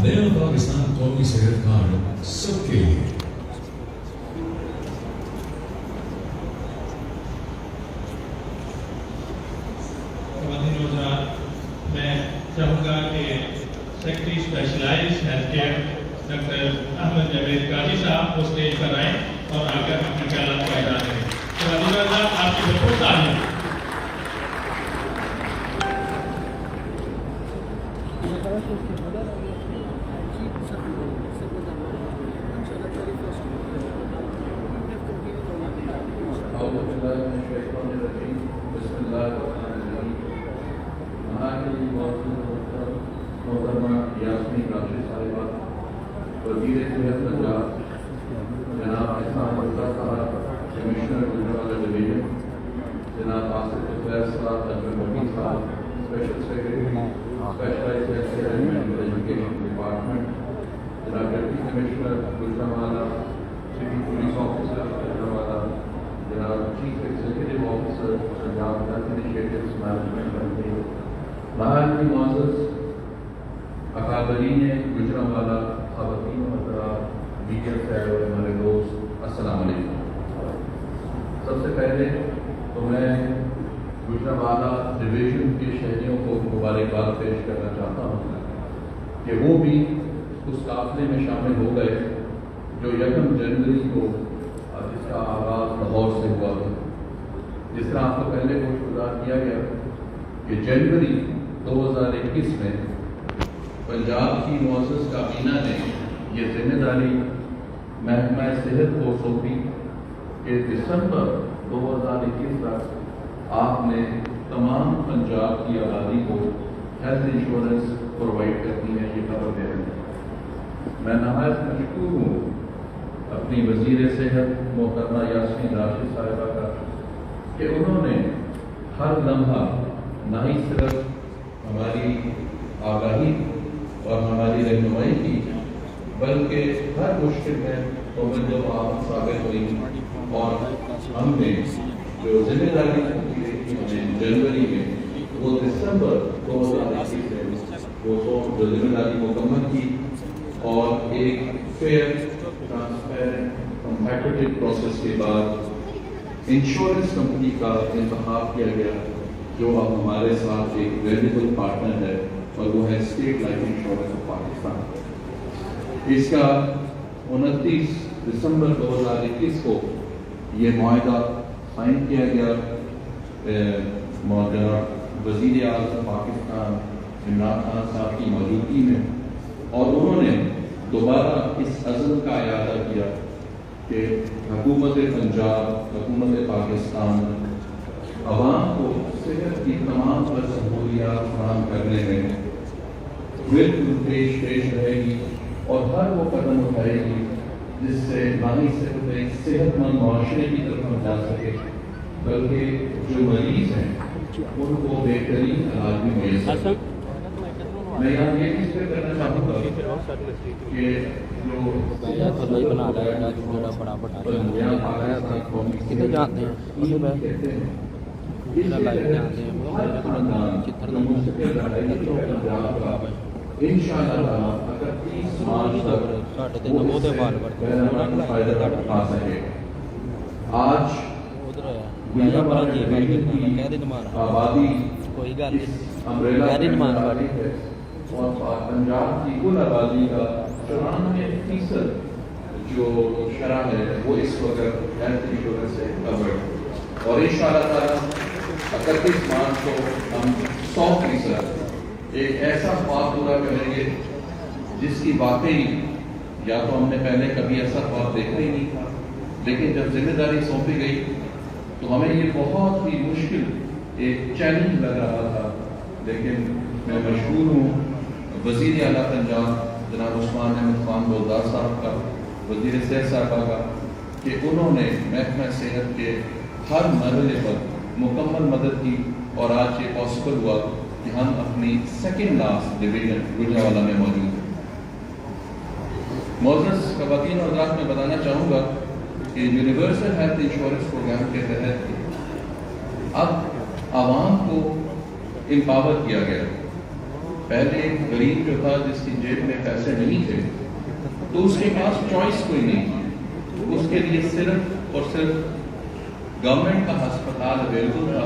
नया पाकिस्तान कौमी सेहत कार्ड सबके लिए। मैं चाहूँगा कि secretary specialized health care doctor Ahmad Javed Qazi sahab को स्टेज पर आए और आकर अपने ख्याल का इजहार करें। तो अली साहब आपकी बहुत तारीफ। गुजरांवाला ख़वातीन और मीडिया से आए हुए हमारे दोस्त, अस्सलाम वालेकुम। सबसे पहले तो मैं गुजरांवाला डिवीज़न के शहरियों को मुबारकबाद पेश करना चाहता हूँ कि वो भी उस काफ़िले में शामिल हो गए जो 1 जनवरी को जिसका आगाज़ लाहौर से हुआ था। जिस तरह आपको पहले को गुज़ार किया गया कि जनवरी 2021 में पंजाब की मुअज़्ज़ज़ काबीना ने ये जिम्मेदारी महकमा सेहत को सौंपी कि दिसंबर 2021 तक आपने तमाम पंजाब की आबादी को हेल्थ इंश्योरेंस प्रोवाइड करनी है। ये खबर दे रहे हैं। मैं नहायत मशकूर हूँ अपनी वज़ीर सेहत मोहतरमा यास्मीन राशिद साहिबा का कि उन्होंने हर लम्हा न ही सिर्फ हमारी आगाही और हमारी रहनुमाई की, बल्कि हर मुश्किल में तो आप साबित हुई और हमने जो जिम्मेदारी जनवरी में वो दिसंबर 2021 में वो जो जिम्मेदारी मुकम्मल की और एक फेयर, ट्रांसपेरेंट, कॉम्पिटिटिव प्रोसेस के बाद इंश्योरेंस कंपनी का इंतखाब किया गया जो अब हमारे साथ एक वैल्यूएबल पार्टनर है और वो है state life insurance of Pakistan. इसका 29 दिसंबर 2021 को ये मुआहदा साइन किया गया मौजूदा वज़ीर आज़म पाकिस्तान इमरान खान साहब की मौजूदगी में, और उन्होंने दोबारा इस अज़्म का इरादा किया कि हुकूमत पंजाब, हुकूमत पाकिस्तान अवाम को सेहत की तमाम सहूलियात फराहम करने में बिल्कुल पेश रहेगी और हर वो कदम उठाएगी जिससे ना ही सिर्फ एक सेहतमंद माशरे की तरफ हम जा सके, बल्कि जो मरीज हैं उनको बेहतरीन इलाज भी मिल सके। मैं यहाँ ये चीज़ पे करना चाहूँगा कि आज आबादी और पंजाब की कुल आबादी का 94% जो शरह है वो इस वक्त हेल्थ इंश्योरेंस से कवर्ड, और इंशाअल्लाह 31 मार्च को हम 100% एक ऐसा ख्वाब पूरा करेंगे जिसकी वाकई या तो हमने पहले कभी ऐसा ख्वाब देखा ही नहीं था, लेकिन जब जिम्मेदारी सौंपी गई तो हमें ये बहुत ही मुश्किल एक चैलेंज लग रहा था। लेकिन मैं मशहूर हूँ वज़ीर आला पंजाब जनाब उस्मान अहमद खान बोलदार साहब का, वज़ीर सेहत साहबा का, कि उन्होंने महकमा सेहत के हर मरहले पर मुकम्मल मदद की और आज ये पॉसिबल हुआ कि हम अपनी सेकंड लास्ट डिवीजन गुजरांवाला में मौजूद हैं। मोअज़्ज़ज़ ख़वातीन और हज़रात, मैं बताना चाहूँगा कि यूनिवर्सल हेल्थ इंश्योरेंस प्रोग्राम के तहत अब आवाम को एम्पावर किया गया। پہلے غریب جو تھا جس کی جیب میں پیسے نہیں تھے تو اس کے پاس چوائس کوئی نہیں تھی، اس کے لیے صرف اور صرف گورنمنٹ کا ہسپتال اویلیبل تھا،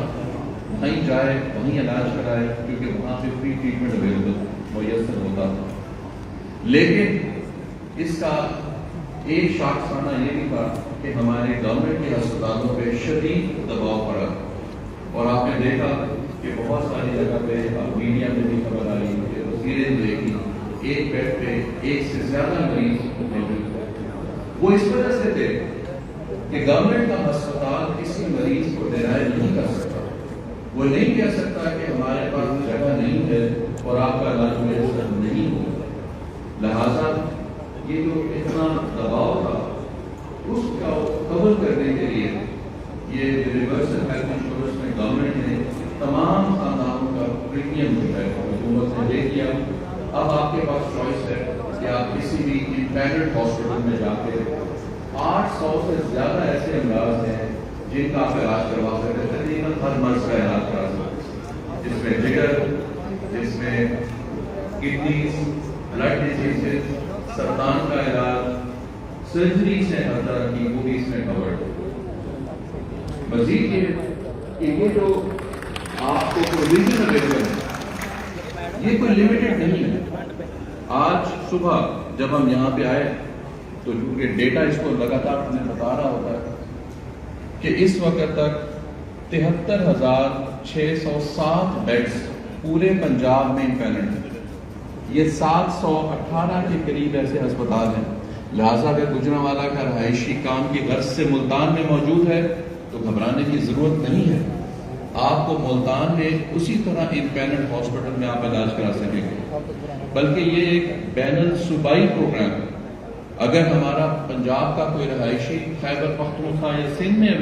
وہیں جائے وہیں علاج کرائے کیونکہ وہاں پہ فری ٹریٹمنٹ اویلیبل میسر ہوتا تھا۔ لیکن اس کا ایک شاخسانہ یہ بھی تھا کہ ہمارے گورنمنٹ کے ہسپتالوں پہ شدید دباؤ پڑا، اور آپ نے دیکھا کہ بہت ساری جگہ پہ میڈیا میں بھی خبر آئی کہ وزیر نے کی ایک بیڈ پہ ایک سے زیادہ مریض موجود تھے۔ وہ اس وجہ سے تھے کہ گورنمنٹ کا ہسپتال کسی مریض کو ڈینائی نہیں کر سکتا، وہ نہیں کہہ سکتا کہ ہمارے پاس جگہ نہیں ہے اور آپ کا علاج میسر نہیں ہوگا۔ لہذا یہ جو اتنا دباؤ تھا اس کا کور کرنے کے لیے یہ یونیورسل ہیلتھ انشورنس میں گورنمنٹ نے تمام خاندانوں کا پریمیم جو ہے حکومت نے لے کیا۔ اب آپ کے پاس چوائس ہے کہ آپ کسی بھی امپیرڈ ہاسپٹل میں جا کے 800 سے زیادہ ایسے امراض ہیں جن کا آپ علاج کروا سکتے ہیں، تقریباً ہر مرض کا علاج کرا سکتے ہیں، جس میں جگر، جس میں کڈنیز، بلڈ ڈیزیز، سرطان کا علاج، سرجری سے ہر طرح کی وہ بھی اس میں کورڈ ہے۔ مزید یہ جو آپ کو پروویژن اویلیبل ہے یہ کوئی لمیٹڈ نہیں ہے۔ آج صبح جب ہم یہاں پہ آئے تو چونکہ ڈیٹا اس کو لگاتار ہمیں بتا رہا ہوتا ہے کہ اس وقت تک 73,607 بیڈز پورے پنجاب میں امپینڈ ہیں۔ یہ 718 کے قریب ایسے ہسپتال ہیں، لہٰذا اگر گجرانوالہ کا رہائشی کام کی غرض سے ملتان میں موجود ہے تو گھبرانے کی ضرورت نہیں ہے۔ آپ کو ملتان میں اسی طرح امپینڈ ہاسپٹل میں آپ علاج کرا سکیں گے، بلکہ یہ ایک بین الصوبائی پروگرام ہے۔ اگر ہمارا پنجاب کا کوئی رہائشی خیبر پختونخوا یا سندھ میں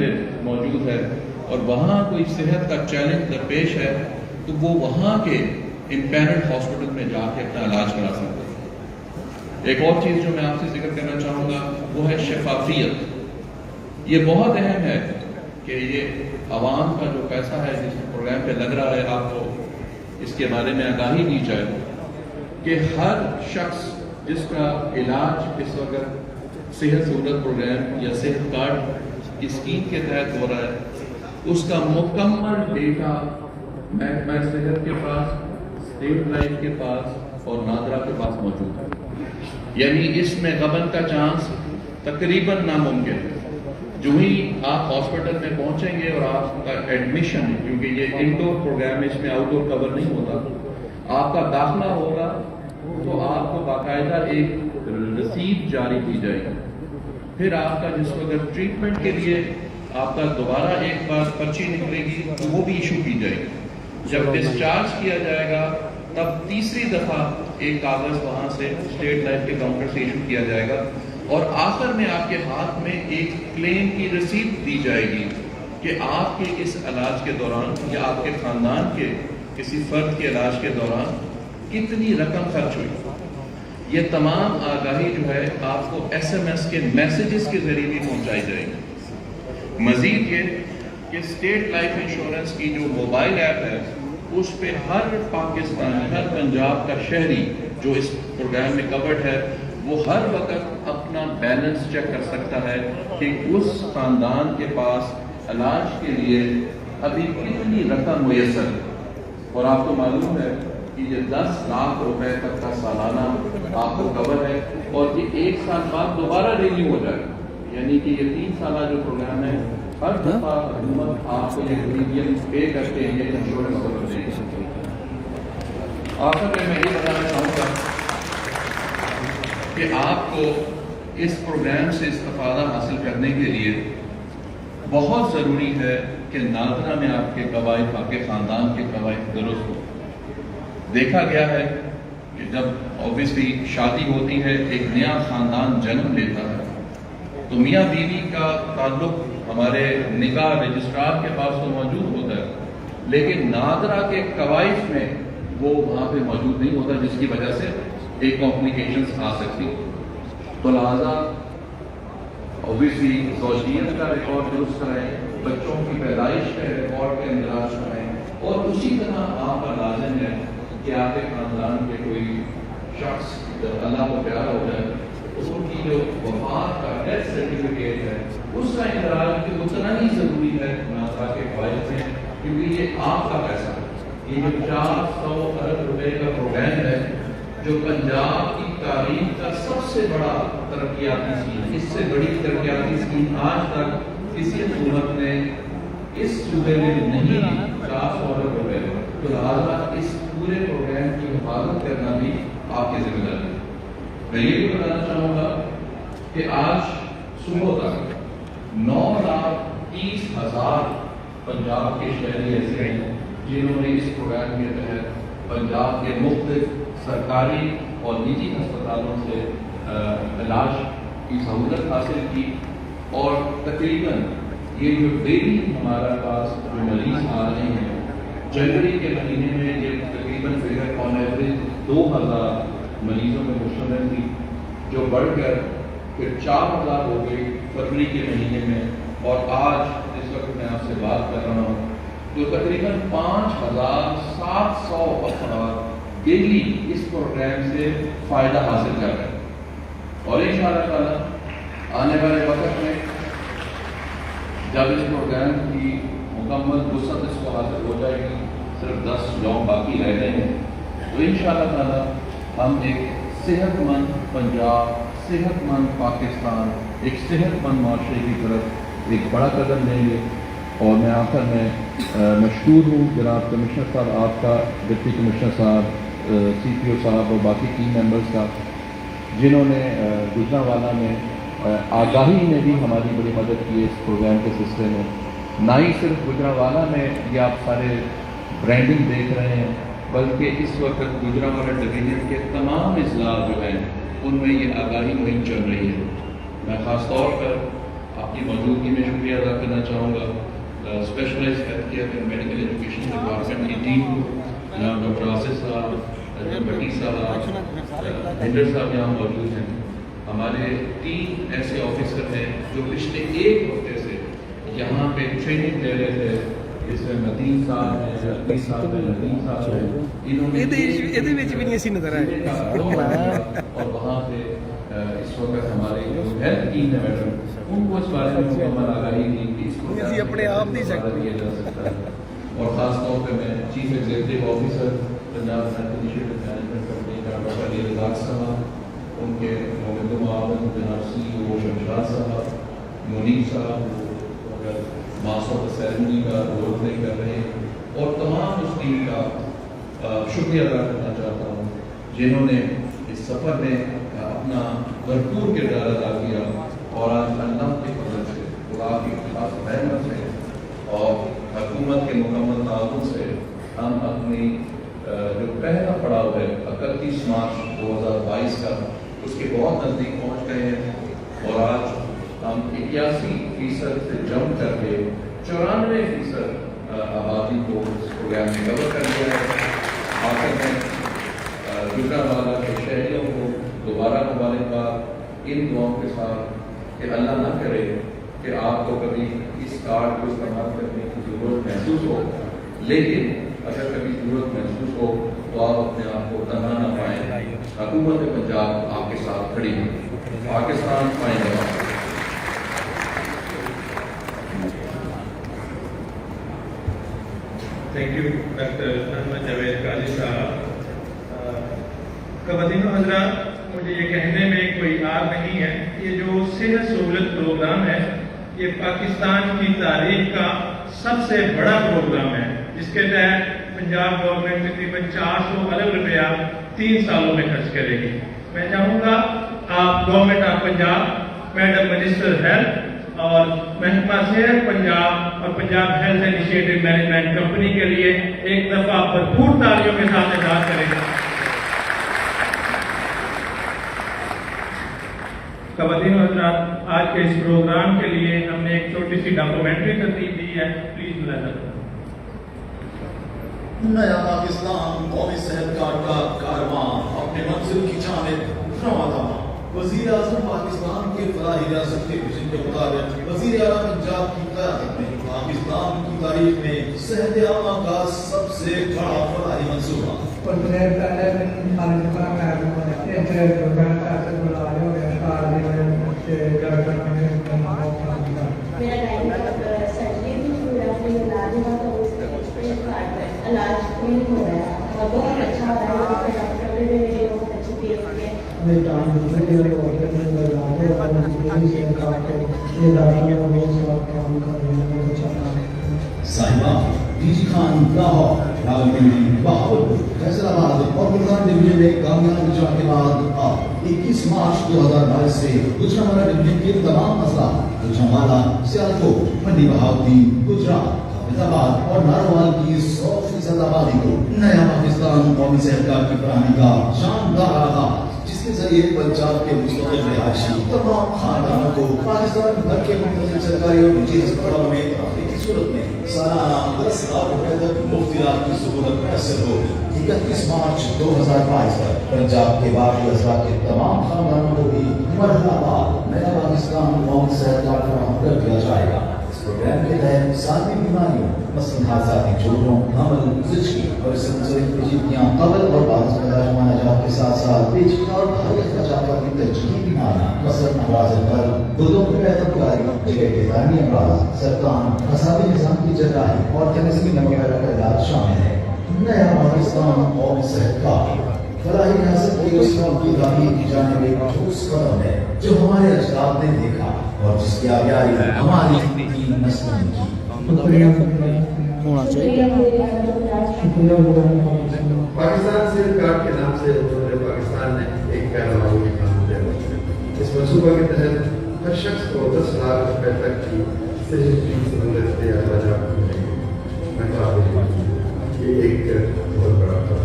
موجود ہے اور وہاں کوئی صحت کا چیلنج درپیش ہے تو وہ وہاں کے امپینڈ ہاسپٹل میں جا کے اپنا علاج کرا سکتے ہیں۔ ایک اور چیز جو میں آپ سے ذکر کرنا چاہوں گا وہ ہے شفافیت۔ یہ بہت اہم ہے کہ یہ عوام کا جو پیسہ ہے جس پروگرام پہ لگ رہا ہے آپ کو اس کے بارے میں آگاہی دی جائے کہ ہر شخص جس کا علاج اس وقت صحت سہولت پروگرام یا صحت کارڈ کی اسکیم کے تحت ہو رہا ہے اس کا مکمل ڈیٹا محکمہ صحت کے پاس، اسٹیٹ لائف کے پاس اور نادرا کے پاس موجود ہے، یعنی اس میں غبن کا چانس تقریباً ناممکن ہے۔ جو ہی آپ ہاسپٹل میں پہنچیں گے اور آپ کا ایڈمیشن، کیونکہ یہ انڈور پروگرام ہے اس میں آؤٹ ڈور کور نہیں ہوتا، آپ کا داخلہ ہوگا تو آپ کو باقاعدہ ایک رسید جاری کی جائے گی، پھر آپ کا جس وقت ٹریٹمنٹ کے لیے آپ کا دوبارہ ایک بار پرچی نکلے گی تو وہ بھی ایشو کی جائے گی۔ جب ڈسچارج کیا جائے گا تب تیسری دفعہ ایک کاغذ وہاں سے اسٹیٹ لائف کے کاؤنٹر سے ایشو کیا جائے گا، اور آخر میں آپ کے ہاتھ میں ایک کلیم کی رسید دی جائے گی کہ آپ کے اس علاج کے دوران یا آپ کے خاندان کے کسی فرد کے علاج کے دوران کتنی رقم خرچ ہوئی۔ یہ تمام آگاہی جو ہے آپ کو SMS کے میسیجز کے ذریعے بھی پہنچائی جائے گی۔ مزید یہ کہ اسٹیٹ لائف انشورنس کی جو موبائل ایپ ہے اس پہ ہر پاکستانی، ہر پنجاب کا شہری جو اس پروگرام میں کورڈ ہے وہ ہر وقت اپنا بیلنس چیک کر سکتا ہے کہ اس خاندان کے پاس علاج کے لیے ابھی کتنی رقم میسر ہے، اور آپ کو معلوم ہے کہ یہ 10 لاکھ روپے تک کا سالانہ آپ کو کور ہے، اور یہ 1 سال بعد دوبارہ رینیو ہو جائے گا، یعنی کہ یہ 3 سالہ جو پروگرام ہے ہر دفعہ حکومت آپ کو یہ پریمیم پے کر کے یہ انشورنس کور دے گی۔ آخر میں یہ بتانا چاہوں گا کہ آپ کو اس پروگرام سے استفادہ حاصل کرنے کے لیے بہت ضروری ہے کہ نادرا میں آپ کے قواعد، آپ کے خاندان کے قواعد درست ہو۔ دیکھا گیا ہے کہ جب اوبیسلی شادی ہوتی ہے، ایک نیا خاندان جنم لیتا ہے، تو میاں بیوی کا تعلق ہمارے نکاح رجسٹرار کے پاس تو موجود ہوتا ہے، لیکن نادرا کے قواعد میں وہ وہاں پہ موجود نہیں ہوتا، جس کی وجہ سے ایک کمپلیکیشنز آ سکتی۔ تو لہٰذا اوبیسلی زوجیت کا ریکارڈ درست کرائیں، بچوں کی پیدائش کے ریکارڈ کے اندراج کرائیں، اور اسی طرح آپ کا لازم ہے کہ آپ کے خاندان کے کوئی شخص جب اللہ کو پیارا ہو جائے تو ان کی جو وفات کا ڈیتھ سرٹیفکیٹ ہے اس کا اندراج بھی اتنا ہی ضروری ہے مناظرہ کے فوائد میں، کیونکہ یہ آپ کا پیسہ ہے۔ یہ جو 400 ارب روپے کا پروگرام ہے جو پنجاب کی تاریخ کا سب سے بڑا ترقیاتی اسکیم، اس سے بڑی ترقیاتی اسکیم آج تک کسی حکومت نے اس صوبے میں نہیں دی، 400 ارب روپے، تو لہٰذا اس پورے پروگرام کی حفاظت کرنا بھی آپ کی ذمہ داری ہے۔ میں یہ بھی بتانا چاہوں گا کہ آج صبح تک 9,30,000 پنجاب کے شہری ایسے ہیں جنہوں نے اس پروگرام کے تحت پنجاب کے مختلف سرکاری اور نجی ہسپتالوں سے علاج کی سہولت حاصل کی، اور تقریباً یہ جو ڈیلی ہمارا پاس جو مریض آ رہے ہیں جنوری کے مہینے میں یہ تقریباً فگر آن ایوریج 2,000 مریضوں میں مشتمل تھی، جو بڑھ کر پھر 4,000 ہو گئی فروری کے مہینے میں، اور آج جس وقت میں آپ سے بات کر رہا ہوں تو تقریباً 5,700 افراد ڈیلی اس پروگرام سے فائدہ حاصل کر رہے ہیں۔ اور انشاءاللہ تعالیٰ آنے والے وقت میں جب اس پروگرام کی مکمل وسعت اس کو حاصل ہو جائے گی، صرف 10 گاؤں باقی رہ گئے ہیں، تو انشاءاللہ تعالیٰ ہم ایک صحت مند پنجاب، صحت مند پاکستان، ایک صحت مند معاشرے کی طرف ایک بڑا قدم لیں گے۔ اور میں آخر میں مشکور ہوں جناب کمشنر صاحب آپ کا، ڈپٹی کمشنر صاحب، سی پی او صاحب اور باقی ٹیم ممبرس کا، جنہوں نے گجرانوالہ میں آگاہی میں بھی ہماری بڑی مدد کی اس پروگرام کے سلسلے میں۔ نہ ہی صرف گجرانوالہ میں یہ آپ سارے برانڈنگ دیکھ رہے ہیں، بلکہ اس وقت گجرانوالہ ڈویژن کے تمام اضلاع جو ہیں ان میں یہ آگاہی مہم چل رہی ہے۔ میں خاص طور پر آپ کی موجودگی میں شکریہ ادا کرنا چاہوں گا specialize health care and medical education department کی ٹیم کو، جناب ڈاکٹر آصف صاحب، بٹی صاحب، ہنڈر صاحب یہاں موجود ہیں۔ ہمارے 3 ایسے آفیسر ہیں جو پچھلے 1 ہفتے سے یہاں پہ ٹریننگ دے رہے تھے، جس میں مدین صاحب ہیں، رقی صاحب ہیں، ندیم صاحب ہیں، انہوں نے اور وہاں پہ اس وقت ہمارے جو ہیلتھ ٹیم ہے میڈم، ان کو اس بارے میں مکمل آگاہی دی کہ اس کو اپنے آپ نہیں کیا جا سکتا ہے۔ اور خاص طور پہ میں chief executive officer Punjab health initiative management company کا ڈاکٹر علی رزاق صاحب، ان کے مومد معاون جناب سی او شمشاد صاحب، منیب صاحب اگر ماسٹر سیرمنی کا رول پلے کر رہے ہیں، اور تمام اس ٹیم کا شکریہ ادا کرنا چاہتا ہوں جنہوں نے اس سفر میں اپنا بھرپور کردار ادا کیا، اور آج اللہ کے فضل سے، خدا کی خاص رحمت سے اور حکومت کے مکمل تعاون سے ہم اپنی جو پہلا پڑاؤ ہے 31 مارچ 2022 کا، اس کے بہت نزدیک پہنچ گئے ہیں، اور آج ہم 81% سے جمپ کر کے 94% آبادی کو اس پروگرام میں کور کر دیا ہے۔ آخر میں گجرانوالہ کے شہریوں کو دوبارہ مبارکباد، ان دعاؤں کے ساتھ کہ اللہ نہ کرے کہ آپ کو کبھی اس کارڈ کو استعمال کرنے کی ضرورت محسوس ہو، لیکن اگر کبھی ضرورت محسوس ہو تو آپ اپنے آپ کو تنہا نہ پائیں۔ حکومت پنجاب آپ کے ساتھ کھڑی ہے۔ پاکستان پائیں گے۔ Thank you doctor Ahmed Javed Qazi sahab. خواتین و حضرات، مجھے یہ کہنے میں کوئی عار نہیں ہے، یہ جو صحت سہولت پروگرام ہے یہ پاکستان کی تاریخ کا سب سے بڑا پروگرام ہے، جس کے تحت پنجاب گورنمنٹ تقریباً 400 ارب روپیہ 3 سالوں میں خرچ کرے گی۔ میں چاہوں گا آپ government of Punjab, madam minister health اور محکمہ صحت پنجاب اور Punjab health initiative management company کے لیے ایک دفعہ بھرپور تالیوں کے ساتھ اعزاز کریں۔ خواتین و حضرات، آج کے اس پروگرام کے لیے ہم نے ایک چھوٹی سی ڈاکومنٹری ترتیب دی ہے، پلیز ملاحظہ کریں۔ نیا پاکستان قومی صحت کارڈ کا کارواں اپنے منزل کی جانب روانہ۔ وزیر اعظم پاکستان کے فلاحی ریاست کے وژن کے مطابق وزیر اعلیٰ پنجاب کی قیادت میں پاکستان کی تاریخ میں صحت عامہ کا سب سے بڑا فلاحی منصوبہ poter fare essere organizzate con l'aria e fare che graficamente una volta मेरा डायरी सर्जरी भी शुरू है फिर इलाज हुआ तो उसके इलाज नहीं हो रहा है और बहुत अच्छा हो रहा है डॉक्टर ने भी मेरी बहुत अच्छी फीस की nei danni che io ho detto dell'aria e quando si è fatto e da io ho visto che ho साहिबा डीजी खान लाहौर रावलपिंडी बहावलपुर फैसलाबाद और गुजरात डिवीजन में कामयाब इजरा के बाद अब 21 मार्च 2022 से गुजरांवाला डिवीजन के तमाम अजला गुजरांवाला सियालकोट मंडी बहावती गुजरात हाफिजाबाद और नारोवाल की 100% आबादी को नया पाकिस्तान कौमी सहकार की फराहमी का शानदार आगाज जिसके जरिए पंजाब के मुस्तकिल रिहायशी तमाम खानदानों को पाकिस्तान भर के मुख्तलिफ सरकारी और निजी अस्पतालों में दाखिले की सूरत में सालाना 10 लाख रुपए तक मुफ्त इलाज की सहूलत मैसर होगी। 31 मार्च 2022 तक पंजाब के बाकी अजला के तमाम खानदानों को भी मरहबाबाद नया पाकिस्तान कौमी सहकार फराहम कर दिया जाएगा। इस प्रोग्राम के तहत सारी बीमारियों मसलन हादसाती चोटों हमल जिचकी और संसर्ग पेचीदगियां कबल और बाद पैदाश मानाजात के साथ साथ पेचीदा और भारी अखराजात की तरजीही बीमारियां मसलन अमराज कल्ब गुर्दों की पैदावारी जिगर के दानी अमराज सरतान असाबी निजाम की जराही और कैंसर की नमक पैदा का इलाज शामिल है। नया पाकिस्तान और सहकार फलाही रियासत के उस कौम की तामीर की जाने में एक ठोस कदम है जो हमारे अजदाद ने देखा और जिसकी आबियारी हमारी 3 नस्लों ने की। होना चाहिए पाकिस्तान से कार्ड के नाम से उन्होंने पाकिस्तान ने एक पैरवारों की कानून दिया। इस मंसूबा के तहत हर शख्स को 10 लाख रुपए तक की सेहत की सहूलत दिया जाएगी। मैं ये एक बहुत बड़ा काम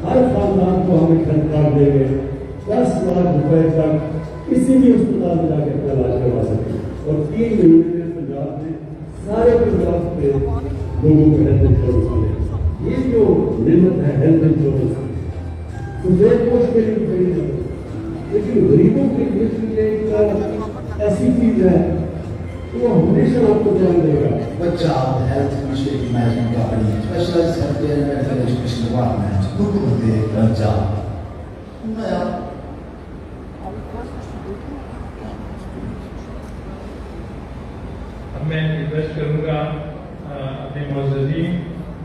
हर खानदान को हम एक सरकार देंगे 10 लाख रुपए तक किसी भी अस्पताल में जाकर इलाज करवा सकते और 3 महीने में पंजाब में सारे पंजाब के लोगों को हेल्थ इंश्योरेंस मिले। ये जो नियमत है हेल्थ इंश्योरेंस तो देश कोष के लिए कोई नहीं, लेकिन गरीबों के लिए एक ऐसी चीज है वो हमेशा आपको ध्यान देगा। Punjab health initiative management company specialised health care and medical education department हुकूमत पंजाब। नया मैं रिक्वेस्ट करूंगा अपने मोअज़्ज़ज़ीन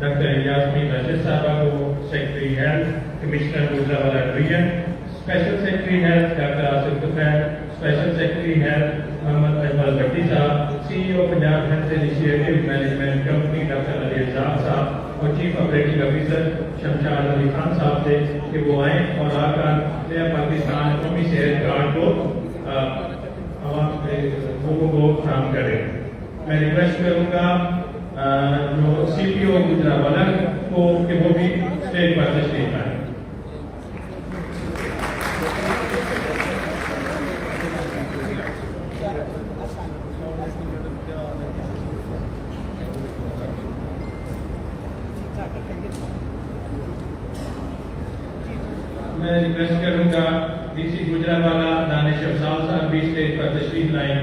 डॉक्टर यास्मीन रशीद साहबा को secretary health commissioner Gujranwala division, special secretary health doctor Asif Tufail, special secretary health Mohammad Ajmal Bhatti sahab, CEO Punjab health initiative management company doctor Ali Ejaz sahab और chief operating officer Shamshad Ali Khan sahab से कि वो आए और आकर नया पाकिस्तान कौमी सेहत कार्ड को आवाम के लोगों को फराहम करें। मैं रिक्वेस्ट करूंगा जो CPO गुजरांवाला को कि वो भी स्टेज पर तशरीफ लाएं। मैं रिक्वेस्ट करूंगा DC गुजरांवाला दानिश अफजाल साहब भी स्टेज पर तशरीफ लाएं।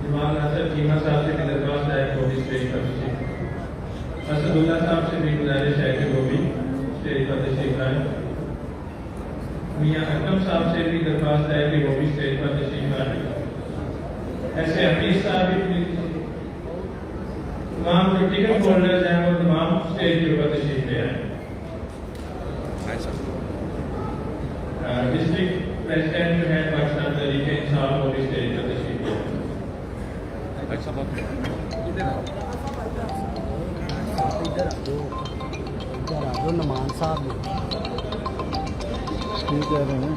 जमाल हसन चीमा साहब से भी दरख्वास्त है कि वो भी स्टेज पर तशरीफ, असदुल्ला साहब से भी गुजारिश है कि वो भी स्टेज पर तशरीफ लाएं। मियां अकरम साहब से भी दरख्वास्त है कि वो भी स्टेज पर तशरीफ लाएं। ऐसे हफीज साहब भी तमाम जो टिकट होल्डर्स हैं वो तमाम स्टेज के ऊपर तशरीफ ले आए। डिस्ट्रिक्ट प्रेसिडेंट जो है पाकिस्तान तहरीक इंसाफ वो भी स्टेज पर तशरीफ ले आए। नमान साहब ठीक कह रहे हैं।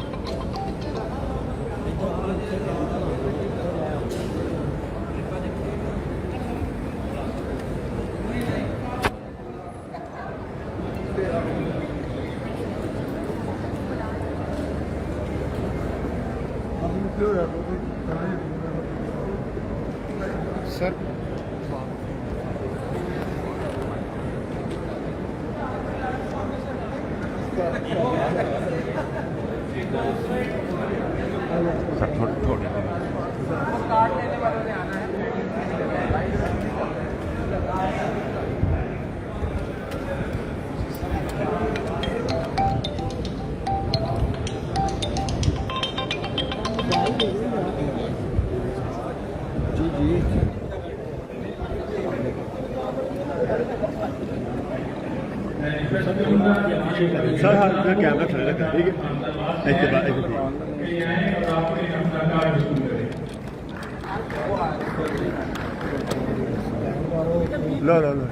सर सर हाँ मैं कैमरा खड़ा रखा ठीक है इसके बाद लो लो लो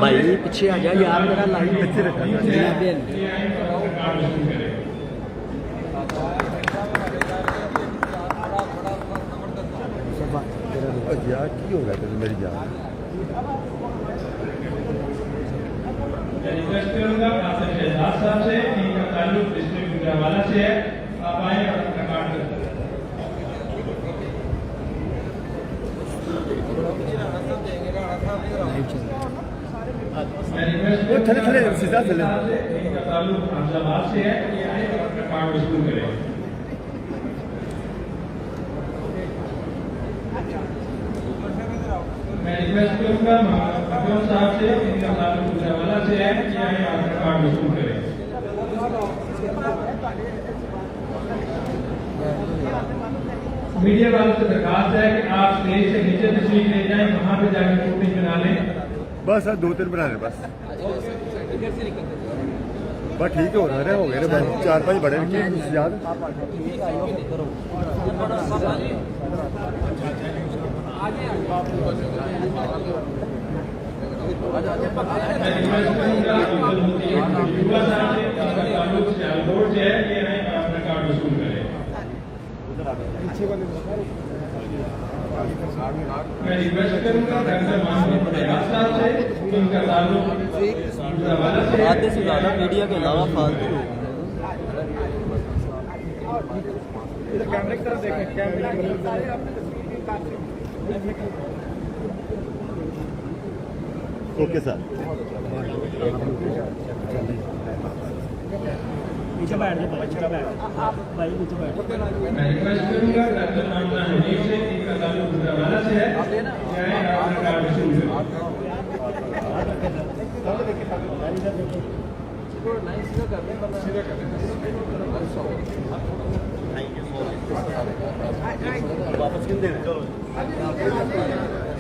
भाई पीछे आ जा यार मेरा लाइन पीछे रखा यार की हो गया तेरे मेरी जान रिक्वेस्ट करूंगा आपसे शहजाद साहब से इनका ताल्लुक डिस्ट्रिक्ट गुजरांवाला से है आप आए और अपना कार्ड कर मैं रिक्वेस्ट करूंगा इनका ताल्लुक हमजाबाद से है ये आए और अपना कार्ड वसूल करें मैं रिक्वेस्ट करूंगा अकरम साहब से इनका ताल्लुक गुजरांवाला से है कि आए आपका कार्ड वसूल करें मीडिया वालों से दरखास्त है कि आप स्टेज से नीचे तस्वीर ले जाएं वहां पे जाकर फोटो बना लें बस सर 2-3 बना रहे बस ठीक है हो रहा है हो गए बस 4-5 बड़े रखिए याद मैं रिक्वेस्ट करूंगा डॉक्टर मोहम्मद फयाज साहब से इनका ताल्लुक गुजरांवाला से आधे से ज़्यादा मीडिया के अलावा फालतू लोग कैमरे की तरफ देखें कैमरे ओके सर पीछे बैठ जाओ पीछे बैठ भाई पीछे बैठ मैं रिक्वेस्ट करूंगा डॉक्टर मामला हनीफ से इनका ताल्लुक गुजरांवाला से है चाहे आपका कार्ड वसूल वापस किन दे चलो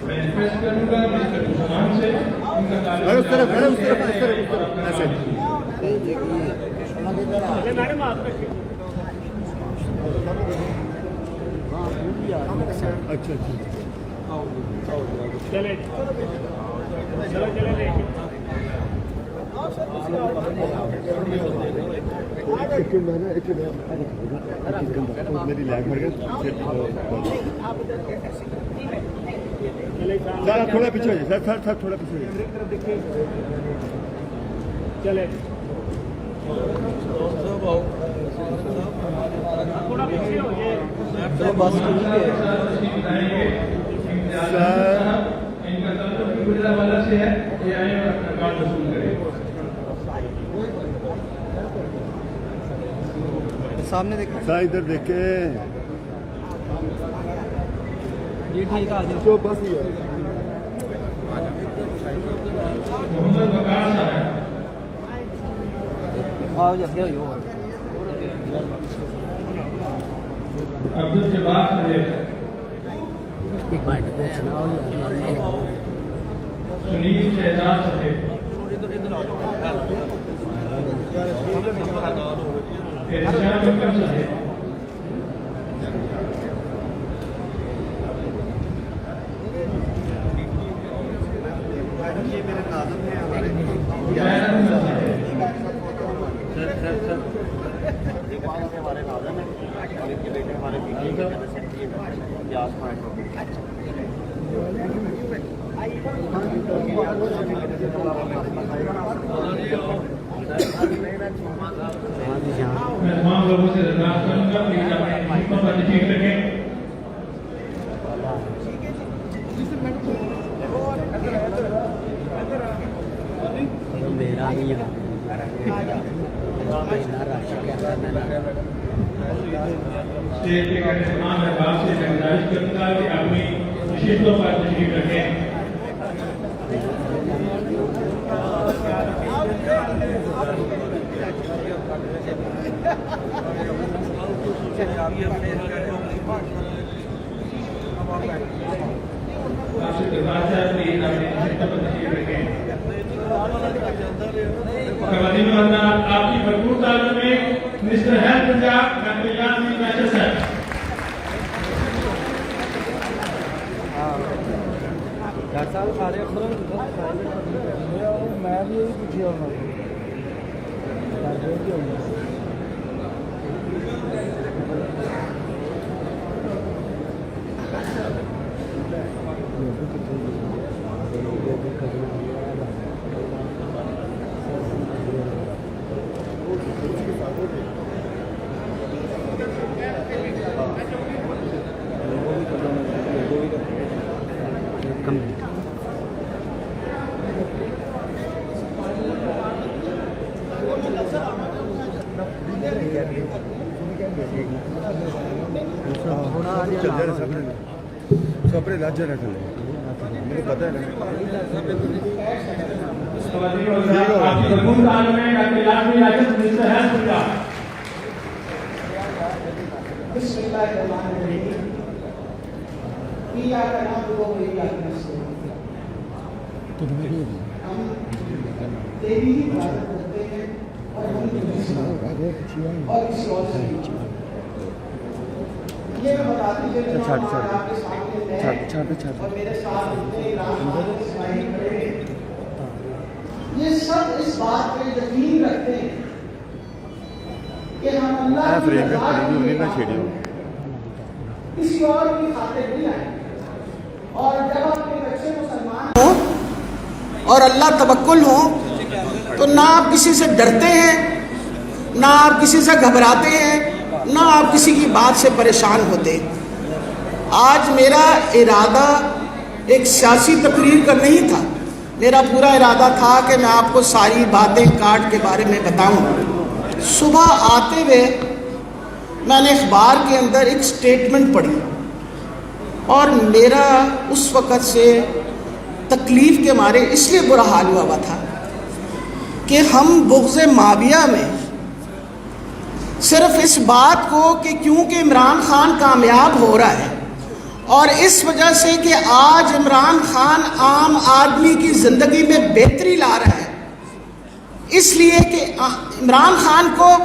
मैं रिक्वेस्ट करूंगा मिस्टर उस्मान से इनका ताल्लुक उस तरफ ऐसे मैडम आप अच्छा चले चलो चले मेरी लैग भर गया सर थोड़ा पीछे हो जाए सर थोड़ा पीछे हो जाए चले थोड़ा पीछे हो जाए बस इनका ताल्लुक गुजरांवाला से है ये आए और अपना कार्ड वसूल करें सामने देखो सर इधर देखे ये ठीक आ जाओ जो बस ही है मोहम्मद वकार साहब आओ जल्दी हो अब्दुल जब्बार साहब एक मिनट को सुनाओ सुनील शहजाद साहब इरशाद अकरम साहब हमारे नाज़िम हैं और इनके बेटे हमारे मैं तमाम लोगों से दरख्वास्त करूंगा प्लीज अपने मुंह पर ठीक रखें मेरा नहीं है स्टेज के तमाम अहबाब से गुजारिश करूंगा कि अपनी नशिस्तों पर तशरीफ रखें। आपसे दरबार साहब प्लीज अपनी नशिस्तों पर तशरीफ रखें। खवातीन और हज़रात, आपकी भरपूर तालीम में मिनिस्टर हेल्थ पंजाब डॉक्टर यासीन मैशर साहब। डॉक्टर साहब सारे मैं भी पूछी होगा अपने राज्य रख ले मुझे पता है ना आपकी भरपूर तालीम में डॉक्टर यासीन मैशर मिनिस्टर हेल्थ पंजाब। हम तेरी ही इबादत करते हैं और हम और किसी और से नहीं। ये मैं बता दीजिए आपके सामने और मेरे साथ इस्माइल खड़े हैं, ये सब इस बात पे यकीन रखते हैं कि हम अल्लाह की रज़ा के लिए किसी और की खातिर नहीं आए। और जब अपने बच्चे मुसलमान हो और अल्लाह तवक्कुल हो तो ना आप किसी से डरते हैं, ना आप किसी से घबराते हैं, ना आप किसी की बात से परेशान होते। आज मेरा इरादा एक सियासी तकरीर का नहीं था, मेरा पूरा इरादा था कि मैं आपको सारी बातें कार्ड के बारे में बताऊं। सुबह आते हुए मैंने अखबार के अंदर एक स्टेटमेंट पढ़ी और मेरा उस वक़्त से तकलीफ़ के मारे इसलिए बुरा हाल हुआ था कि हम बुग़्ज़ माविया में सिर्फ इस बात को कि क्योंकि इमरान खान कामयाब हो रहा है और इस वजह से कि आज इमरान खान आम आदमी की ज़िंदगी में बेहतरी ला रहा है, इसलिए कि इमरान खान को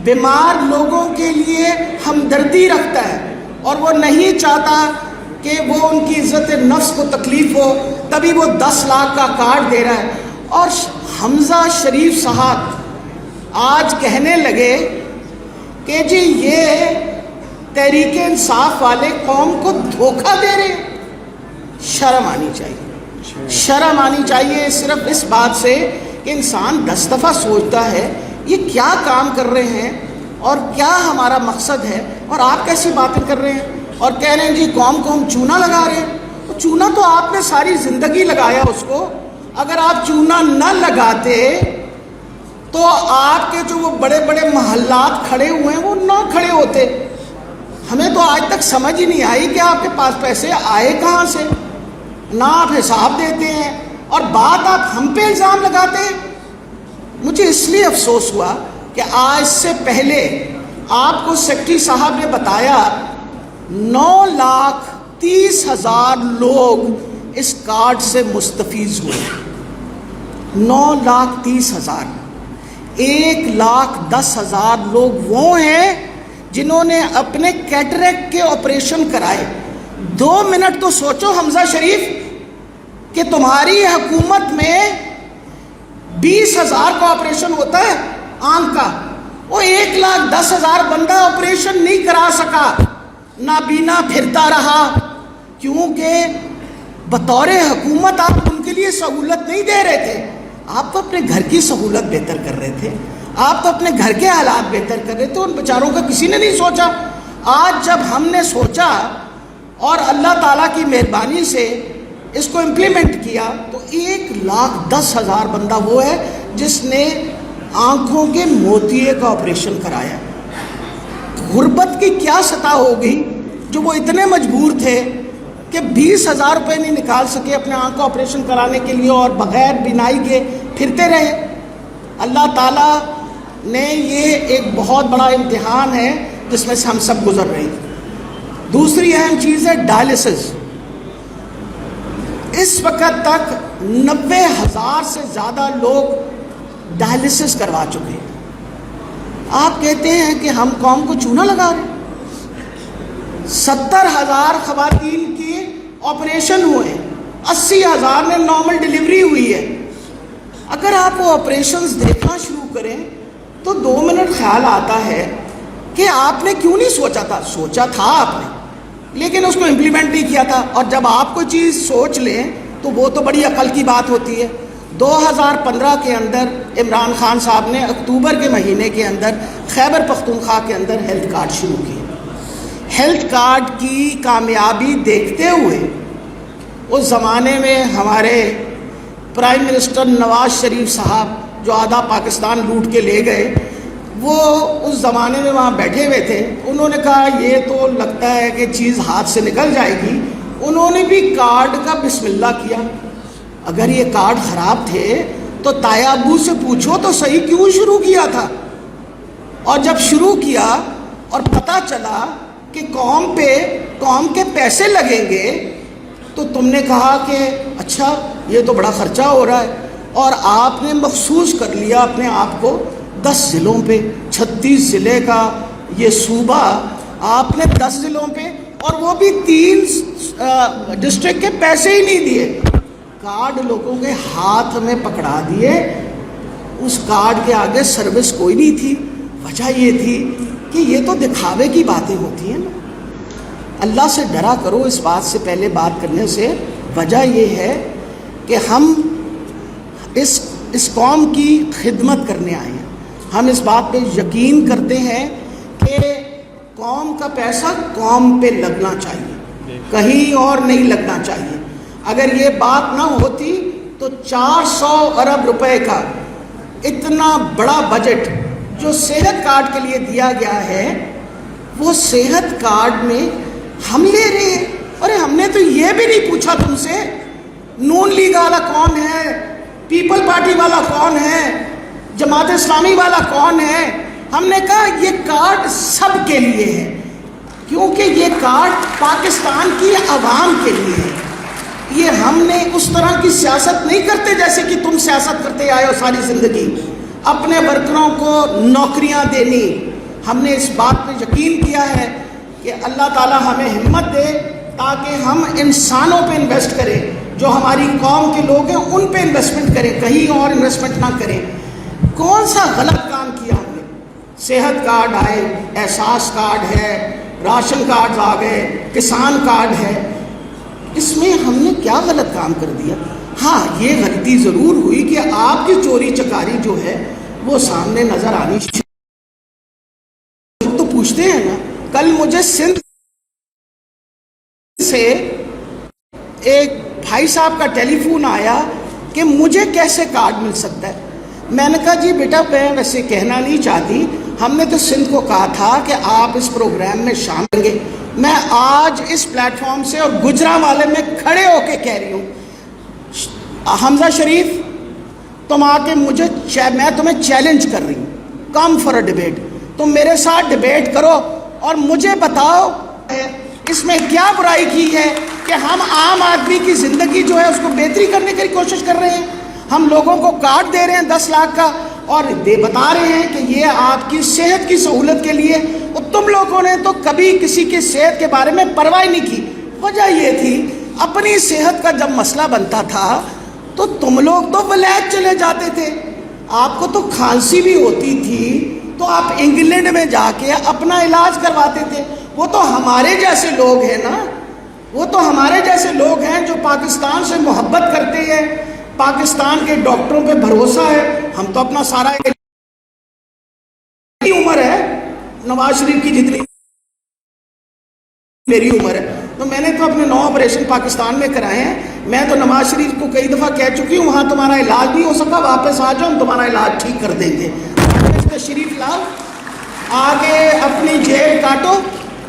बीमार लोगों के लिए हमदर्दी रखता है और वो नहीं चाहता कि वो उनकी इज़्ज़त नफ्स को तकलीफ़ हो, तभी वो 10 लाख का कार्ड दे रहा है। और हमज़ा शरीफ साहब आज कहने लगे कि जी ये तहरीक इंसाफ वाले कौम को धोखा दे रहे। शर्म आनी चाहिए, शर्म आनी चाहिए सिर्फ इस बात से कि इंसान 10 दफ़ा सोचता है ये क्या काम कर रहे हैं और क्या हमारा मकसद है, और आप कैसी बातें कर रहे हैं और कह रहे हैं जी कौम को हम चूना लगा रहे हैं। तो चूना तो आपने सारी ज़िंदगी लगाया उसको, अगर आप चूना न लगाते तो आपके जो वो बड़े बड़े महल्लात खड़े हुए हैं वो ना खड़े होते। हमें तो आज तक समझ ही नहीं आई कि आपके पास पैसे आए कहाँ से, ना आप हिसाब देते हैं और बात आप हम पे इल्ज़ाम लगाते हैं। मुझे इसलिए अफसोस हुआ कि आज से पहले आपको सेक्रेटरी साहब ने बताया 9,30,000 लोग इस कार्ड से मुस्तफीज़ हुए। 9,30,000, 1,10,000 लोग वो हैं जिन्होंने अपने कैटरेक्ट के ऑपरेशन कराए। 2 मिनट तो सोचो हमजा शरीफ कि तुम्हारी हुकूमत में 20,000 का ऑपरेशन होता है आंख का, वो 1,10,000 बंदा ऑपरेशन नहीं करा सका, नाबीना फिरता रहा, क्योंकि बतौर हुकूमत आप उनके लिए सहूलत नहीं दे रहे थे। आप तो अपने घर की सहूलत बेहतर कर रहे थे, आप तो अपने घर के हालात बेहतर कर रहे थे, उन बेचारों का किसी ने नहीं सोचा। आज जब हमने सोचा और अल्लाह ताला की मेहरबानी से इसको इम्प्लीमेंट किया तो 1,10,000 बंदा वो है जिसने आंखों के मोतिये का ऑपरेशन कराया। गुर्बत की क्या सतह होगी जो वो इतने मजबूर थे कि 20,000 रुपये नहीं निकाल सके अपने आंख का ऑपरेशन कराने के लिए और बगैर बिनाई के फिरते रहे। अल्लाह ताला ने ये एक बहुत बड़ा इम्तिहान है जिसमें से हम सब गुजर रहे हैं। दूसरी अहम चीज़ है डायलिसिस। इस वक्त तक 90,000 से ज़्यादा लोग डायलिसिस करवा चुके हैं। आप कहते हैं कि हम कौम को चूना लगा रहे हैं। 70,000 खवातीन के ऑपरेशन हुए, 80,000 में नॉर्मल डिलीवरी हुई है। अगर आप वो ऑपरेशंस देखना शुरू करें तो 2 मिनट ख्याल आता है कि आपने क्यों नहीं सोचा था। सोचा था आपने, लेकिन उसको इम्प्लीमेंट नहीं किया था। और जब आप कोई चीज़ सोच लें तो वो तो बड़ी अकल की बात होती है। 2015 के अंदर इमरान खान साहब ने अक्टूबर के महीने के अंदर खैबर पख्तूनख्वा के अंदर हेल्थ कार्ड शुरू किए। हेल्थ कार्ड की कामयाबी देखते हुए उस ज़माने में हमारे प्राइम मिनिस्टर नवाज शरीफ साहब जो आधा पाकिस्तान लूट के ले गए, वो उस ज़माने में वहाँ बैठे हुए थे। उन्होंने कहा ये तो लगता है कि चीज़ हाथ से निकल जाएगी। उन्होंने भी कार्ड का बिस्मिल्लाह किया। अगर ये कार्ड ख़राब थे तो ताया अब्बू से पूछो तो सही क्यों शुरू किया था। और जब शुरू किया और पता चला कि कौम के पैसे लगेंगे तो तुमने कहा कि अच्छा ये तो बड़ा ख़र्चा हो रहा है। और आपने महसूस कर लिया अपने आप को 10 ज़िलों पे, 36 ज़िले का ये सूबा आपने 10 ज़िलों पे, और वो भी 3 डिस्ट्रिक्ट के पैसे ही नहीं दिए। कार्ड लोगों के हाथ में पकड़ा दिए। उस कार्ड के आगे सर्विस कोई नहीं थी। वजह ये थी कि ये तो दिखावे की बातें होती हैं ना। अल्लाह से डरा करो इस बात से पहले बात करने से। वजह ये है कि हम इस कौम की खिदमत करने आए हैं। हम इस बात पे यकीन करते हैं कि कौम का पैसा कौम पे लगना चाहिए, कहीं और नहीं लगना चाहिए। अगर ये बात ना होती तो 400 अरब रुपए का इतना बड़ा बजट जो सेहत कार्ड के लिए दिया गया है, वो सेहत कार्ड में हम ले रहे हैं। अरे हमने तो ये भी नहीं पूछा तुमसे नून लीग वाला कौन है, पीपल पार्टी वाला कौन है, जमात इस्लामी वाला कौन है। हमने कहा ये कार्ड सब के लिए है, क्योंकि ये कार्ड पाकिस्तान की आवाम के लिए है। ये हमने उस तरह की सियासत नहीं करते जैसे कि तुम सियासत करते आए हो सारी ज़िंदगी, अपने वर्करों को नौकरियां देनी। हमने इस बात पे यकीन किया है कि अल्लाह ताला हमें हिम्मत दे ताकि हम इंसानों पे इन्वेस्ट करें, जो हमारी कौम के लोग हैं उन पे इन्वेस्टमेंट करें, कहीं और इन्वेस्टमेंट ना करें। कौन सा गलत काम किया हमने? सेहत कार्ड आए, एहसास कार्ड है, राशन कार्ड आ गए, किसान कार्ड है, इसमें हमने क्या गलत काम कर दिया? हाँ, ये गलती ज़रूर हुई कि आपकी चोरी चकारी जो है वो सामने नज़र आनी चाहिए। तो पूछते हैं ना, कल मुझे सिंध से एक भाई साहब का टेलीफोन आया कि मुझे कैसे कार्ड मिल सकता है। मैंने कहा जी बेटा, मैं वैसे कहना नहीं चाहती, हमने तो सिंध को कहा था कि आप इस प्रोग्राम में शामिल होंगे। मैं आज इस प्लेटफॉर्म से और गुजरांवाले में खड़े होके कह रही हूँ, हमजा शरीफ तुम आके मैं तुम्हें चैलेंज कर रही हूँ, कम फॉर अ डिबेट। तुम मेरे साथ डिबेट करो और मुझे बताओ इसमें क्या बुराई की है कि हम आम आदमी की ज़िंदगी जो है उसको बेहतरी करने की कोशिश कर रहे हैं। हम लोगों को कार्ड दे रहे हैं 10 लाख का और बता रहे हैं कि ये आपकी सेहत की सहूलत के लिए। और तुम लोगों ने तो कभी किसी की सेहत के बारे में परवाह नहीं की। वजह ये थी, अपनी सेहत का जब मसला बनता था तो तुम लोग तो वलैत चले जाते थे। आपको तो खांसी भी होती थी तो आप इंग्लैंड में जाके अपना इलाज करवाते थे। वो तो हमारे जैसे लोग हैं ना, वो तो हमारे जैसे लोग हैं जो पाकिस्तान से मोहब्बत करते हैं, पाकिस्तान के डॉक्टरों पे भरोसा है। हम तो अपना सारा उम्र है नवाज शरीफ की जितनी मेरी उम्र है, तो मैंने तो अपने 9 ऑपरेशन पाकिस्तान में कराए हैं। میں تو نواز شریف کو کئی دفعہ کہہ چکی ہوں وہاں تمہارا علاج نہیں ہو سکا، واپس آ جاؤ، ہم تمہارا علاج ٹھیک کر دیں گے۔ تشریف لاؤ، آگے اپنی جیل کاٹو،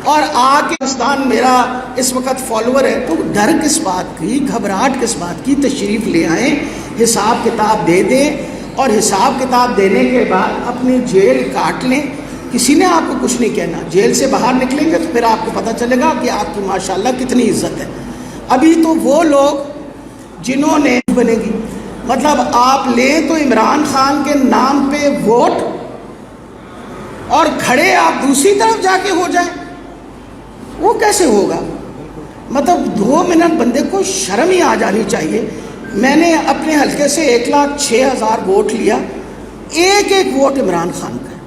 اور آگے پاکستان میرا اس وقت فالوور ہے، تو ڈر کس بات کی، گھبراہٹ کس بات کی؟ تشریف لے آئیں، حساب کتاب دے دیں، اور حساب کتاب دینے کے بعد اپنی جیل کاٹ لیں۔ کسی نے آپ کو کچھ نہیں کہنا، جیل سے باہر نکلیں گے تو پھر آپ کو پتہ چلے گا کہ آپ کی ماشاءاللہ کتنی عزت ہے۔ ابھی تو وہ لوگ جنہوں نے بنے گی، مطلب آپ لیں تو عمران خان کے نام پہ ووٹ اور کھڑے آپ دوسری طرف جا کے ہو جائیں، وہ کیسے ہوگا؟ مطلب 2 منٹ بندے کو شرم ہی آ جانی چاہیے۔ میں نے اپنے حلقے سے 1,06,000 ووٹ لیا، ایک ایک ووٹ عمران خان کا ہے،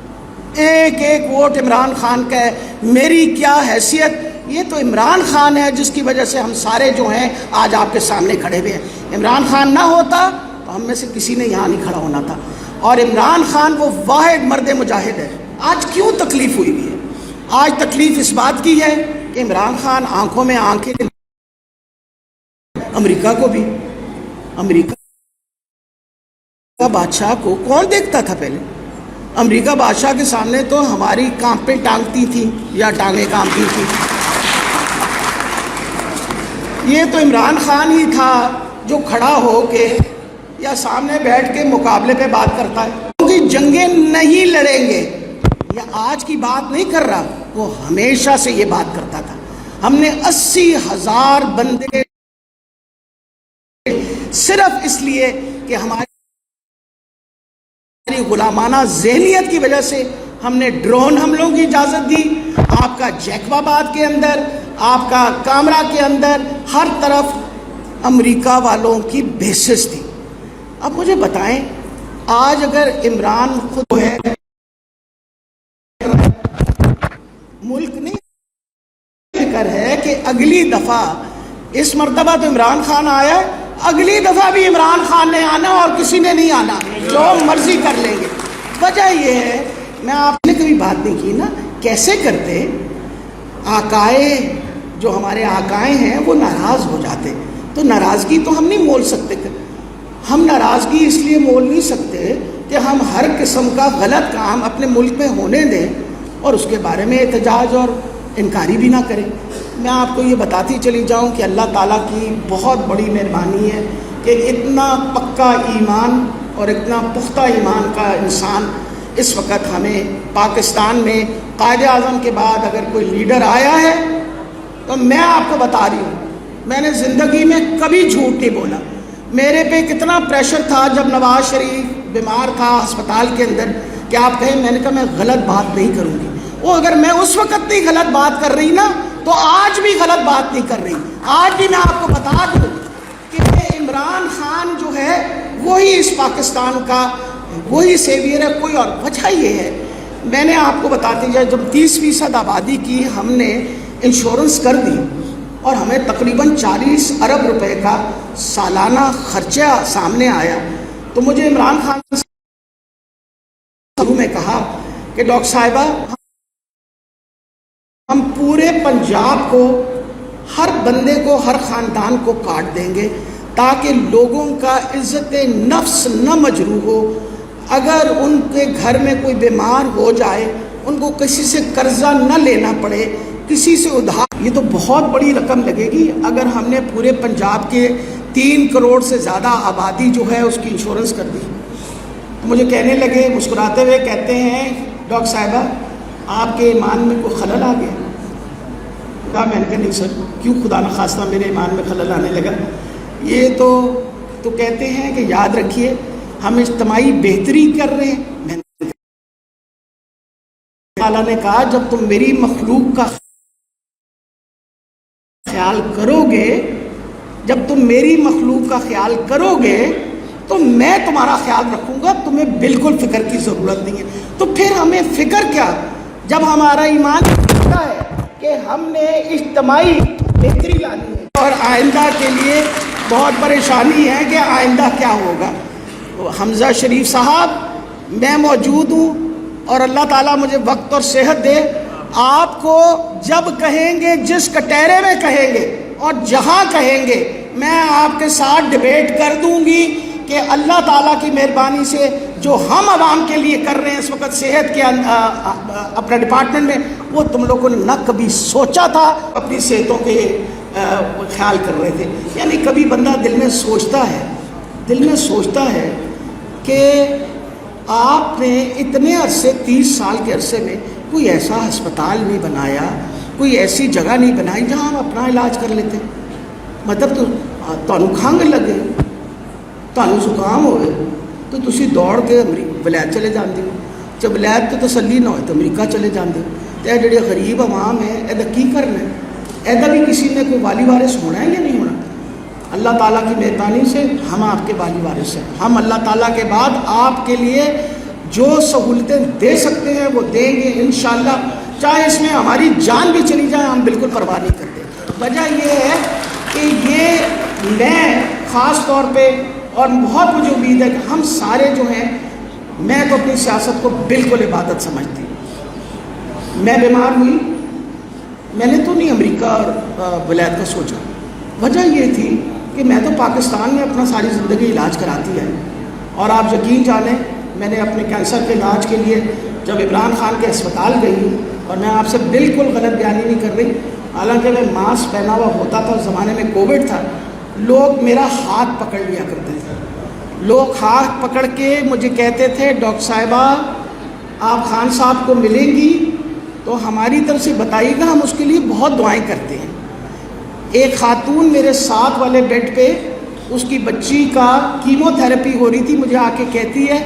ایک ایک ووٹ عمران خان کا ہے۔ میری کیا حیثیت؟ یہ تو عمران خان ہے جس کی وجہ سے ہم سارے جو ہیں آج آپ کے سامنے کھڑے ہوئے ہیں۔ عمران خان نہ ہوتا تو ہم میں سے کسی نے یہاں نہیں کھڑا ہونا تھا، اور عمران خان وہ واحد مرد مجاہد ہے۔ آج کیوں تکلیف ہوئی ہوئی ہے؟ آج تکلیف اس بات کی ہے کہ عمران خان آنکھوں میں آنکھیں، امریکہ کو بھی، امریکہ بادشاہ کو کون دیکھتا تھا پہلے؟ امریکہ بادشاہ کے سامنے تو ہماری کانپیں ٹانگتی تھیں یا ٹانگیں کانپتی تھیں۔ یہ تو عمران خان ہی تھا جو کھڑا ہو کے یا سامنے بیٹھ کے مقابلے پہ بات کرتا ہے، کیونکہ جنگیں نہیں لڑیں گے، یا آج کی بات نہیں کر رہا، وہ ہمیشہ سے یہ بات کرتا تھا۔ ہم نے 80,000 بندے صرف اس لیے کہ ہماری غلامانہ ذہنیت کی وجہ سے ہم نے ڈرون حملوں کی اجازت دی۔ آپ کا جیکب آباد کے اندر، آپ کا کامرا کے اندر، ہر طرف امریکہ والوں کی بیسس تھی۔ اب مجھے بتائیں، آج اگر عمران خود ہے، ملک نہیں فکر ہے کہ اگلی دفعہ، اس مرتبہ تو عمران خان آیا، اگلی دفعہ بھی عمران خان نے آنا اور کسی نے نہیں آنا، جو مرضی کر لیں گے۔ وجہ یہ ہے، میں آپ نے کبھی بات نہیں کی نا، کیسے کرتے آقائے، جو ہمارے آقائے ہیں وہ ناراض ہو جاتے، تو ناراضگی تو ہم نہیں مول سکتے۔ ہم ناراضگی اس لیے مول نہیں سکتے کہ ہم ہر قسم کا غلط کام اپنے ملک میں ہونے دیں اور اس کے بارے میں احتجاج اور انکاری بھی نہ کریں۔ میں آپ کو یہ بتاتی چلی جاؤں کہ اللہ تعالیٰ کی بہت بڑی مہربانی ہے کہ اتنا پکا ایمان اور اتنا پختہ ایمان کا انسان اس وقت ہمیں پاکستان میں قائد اعظم کے بعد اگر کوئی لیڈر آیا ہے تو میں آپ کو بتا رہی ہوں، میں نے زندگی میں کبھی جھوٹ نہیں بولا۔ میرے پہ کتنا پریشر تھا جب نواز شریف بیمار تھا ہسپتال کے اندر کہ آپ کہیں، میں نے کہا میں غلط بات نہیں کروں گی۔ وہ اگر میں اس وقت نہیں غلط بات کر رہی نا تو آج بھی غلط بات نہیں کر رہی۔ آج بھی میں آپ کو بتا دوں کہ عمران خان جو ہے وہی اس پاکستان کا وہی سیویئر ہے، کوئی اور وجہ یہ ہے۔ میں نے آپ کو بتاتی جائے، جب 30% آبادی کی ہم نے انشورنس کر دی اور ہمیں تقریباً 40 ارب روپے کا سالانہ خرچہ سامنے آیا، تو مجھے عمران خان نے کہا کہ ڈاکٹر صاحبہ ہم پورے پنجاب کو، ہر بندے کو، ہر خاندان کو کاٹ دیں گے تاکہ لوگوں کا عزت نفس نہ مجروح ہو۔ اگر ان کے گھر میں کوئی بیمار ہو جائے، ان کو کسی سے قرضہ نہ لینا پڑے، کسی سے ادھار۔ یہ تو بہت بڑی رقم لگے گی اگر ہم نے پورے پنجاب کے 3 کروڑ سے زیادہ آبادی جو ہے اس کی انشورنس کر دی۔ مجھے کہنے لگے، مسکراتے ہوئے کہتے ہیں، ڈاکٹر صاحبہ آپ کے ایمان میں کوئی خلل آ گیا؟ کہا، میں نے کہا نہیں سر، کیوں خدا نخواستہ میرے ایمان میں خلل آنے لگا؟ یہ تو کہتے ہیں کہ یاد رکھیے ہم اجتماعی بہتری کر رہے ہیں۔ میں نے تعالیٰ نے کہا جب تم میری مخلوق کا خیال کرو گے، جب تم میری مخلوق کا خیال کرو گے تو میں تمہارا خیال رکھوں گا، تمہیں بالکل فکر کی ضرورت نہیں ہے۔ تو پھر ہمیں فکر کیا جب ہمارا ایمان کہتا ہے کہ ہم نے اجتماعی بہتری لانی ہے، اور آئندہ کے لیے بہت پریشانی ہے کہ آئندہ کیا ہوگا۔ حمزہ شریف صاحب، میں موجود ہوں اور اللہ تعالیٰ مجھے وقت اور صحت دے، آپ کو جب کہیں گے، جس کٹہرے میں کہیں گے اور جہاں کہیں گے، میں آپ کے ساتھ ڈیبیٹ کر دوں گی کہ اللہ تعالیٰ کی مہربانی سے جو ہم عوام کے لیے کر رہے ہیں اس وقت صحت کے اپنے ڈپارٹمنٹ میں، وہ تم لوگوں نے نہ کبھی سوچا تھا اپنی صحتوں کے خیال کر رہے تھے. یعنی کبھی بندہ دل میں سوچتا ہے کہ آپ نے اتنے عرصے 30 سال کے عرصے میں کوئی ایسا ہسپتال نہیں بنایا، کوئی ایسی جگہ نہیں بنائی جہاں ہم اپنا علاج کر لیتے. مطلب تو کھنگ لگے، تانوں زکام ہوئے تو تسی دوڑ کے ولایت چلے جاندے ہو. جب ولایت تو تسلی نہ ہوئے تو امریکہ چلے جاندے ہو. تو یہ جڑے غریب عوام ہیں ایدا کی کرنا ہے؟ ایدا بھی کسی نے کوئی والی وارث ہونا ہے یا نہیں ہونا؟ اللہ تعالیٰ کی مہربانی سے ہم آپ کے والی وارث ہیں. ہم اللہ تعالیٰ کے بعد آپ کے لیے جو سہولتیں دے سکتے ہیں وہ دیں گے انشاءاللہ، چاہے اس میں ہماری جان بھی چلی جائے ہم بالکل پرواہ نہیں کرتے. وجہ یہ ہے کہ یہ میں خاص طور پہ، اور بہت مجھے امید ہے کہ ہم سارے جو ہیں، میں تو اپنی سیاست کو بالکل عبادت سمجھتی ہوں. میں بیمار ہوئی، میں نے تو نہیں امریکہ اور ولایت کا سوچا. وجہ یہ تھی کہ میں تو پاکستان میں اپنا ساری زندگی علاج کراتی ہے، اور آپ یقین جانیں میں نے اپنے کینسر کے علاج کے لیے جب عمران خان کے اسپتال گئی، اور میں آپ سے بالکل غلط بیانی نہیں کر رہی، حالانکہ میں ماسک پہنا ہوا ہوتا تھا، اس زمانے میں کووڈ تھا، لوگ میرا ہاتھ پکڑ لیا کرتے تھے. لوگ ہاتھ پکڑ کے مجھے کہتے تھے ڈاکٹر صاحبہ آپ خان صاحب کو ملیں گی تو ہماری طرف سے بتائیے گا، ہم اس کے لیے بہت دعائیں کرتے ہیں. ایک خاتون میرے ساتھ والے بیڈ پہ اس کی بچی کا کیمو تھراپی ہو رہی تھی، مجھے آ کے کہتی ہے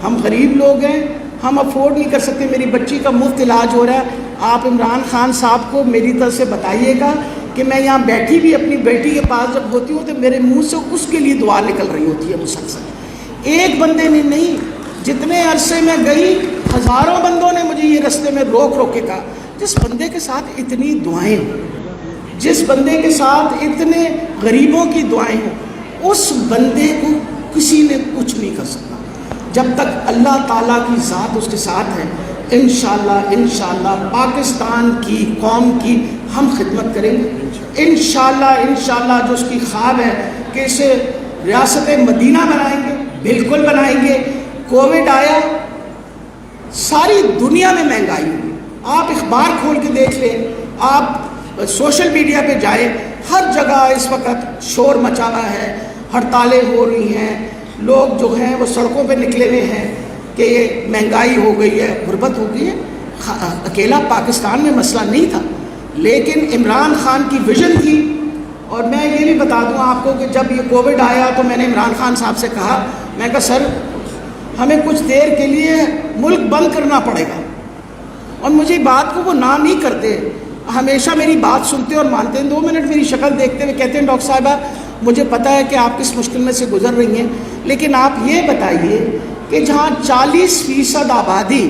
ہم غریب لوگ ہیں، ہم افورڈ نہیں کر سکتے، میری بچی کا مفت علاج ہو رہا ہے، آپ عمران خان صاحب کو میری طرف سے بتائیے گا کہ میں یہاں بیٹھی بھی اپنی بیٹی کے پاس جب ہوتی ہوں تو میرے منہ سے اس کے لیے دعا نکل رہی ہوتی ہے مسلسل. ایک بندے نے نہیں، جتنے عرصے میں گئی ہزاروں بندوں نے مجھے یہ رستے میں روک روک کے کہا جس بندے کے ساتھ اتنی دعائیں ہوں، جس بندے کے ساتھ اتنے غریبوں کی دعائیں ہوں، اس بندے کو کسی نے کچھ نہیں کر سکتا. جب تک اللہ تعالیٰ کی ذات اس کے ساتھ ہے، انشاءاللہ پاکستان کی قوم کی ہم خدمت کریں گے. انشاءاللہ جو اس کی خواب ہے کہ اسے ریاست مدینہ بنائیں گے، بالکل بنائیں گے. کووڈ آیا، ساری دنیا میں مہنگائی ہوئی. آپ اخبار کھول کے دیکھ لیں، آپ سوشل میڈیا پہ جائیں، ہر جگہ اس وقت شور مچا رہا ہے، ہڑتالیں ہو رہی ہیں، لوگ جو ہیں وہ سڑکوں پہ نکلے ہوئے ہیں کہ یہ مہنگائی ہو گئی ہے، غربت ہو گئی ہے. اکیلا پاکستان میں مسئلہ نہیں تھا، لیکن عمران خان کی ویژن تھی. اور میں یہ بھی بتا دوں آپ کو کہ جب یہ کووڈ آیا تو میں نے عمران خان صاحب سے کہا، میں کہا سر ہمیں کچھ دیر کے لیے ملک بند کرنا پڑے گا. اور مجھے بات کو وہ نہ نہیں کرتے، ہمیشہ میری بات سنتے اور مانتے ہیں. 2 منٹ میری شکل دیکھتے ہوئے کہتے ہیں ڈاکٹر صاحبہ مجھے پتہ ہے کہ آپ کس مشکل میں سے گزر رہی ہیں، لیکن آپ یہ بتائیے کہ جہاں 40% آبادی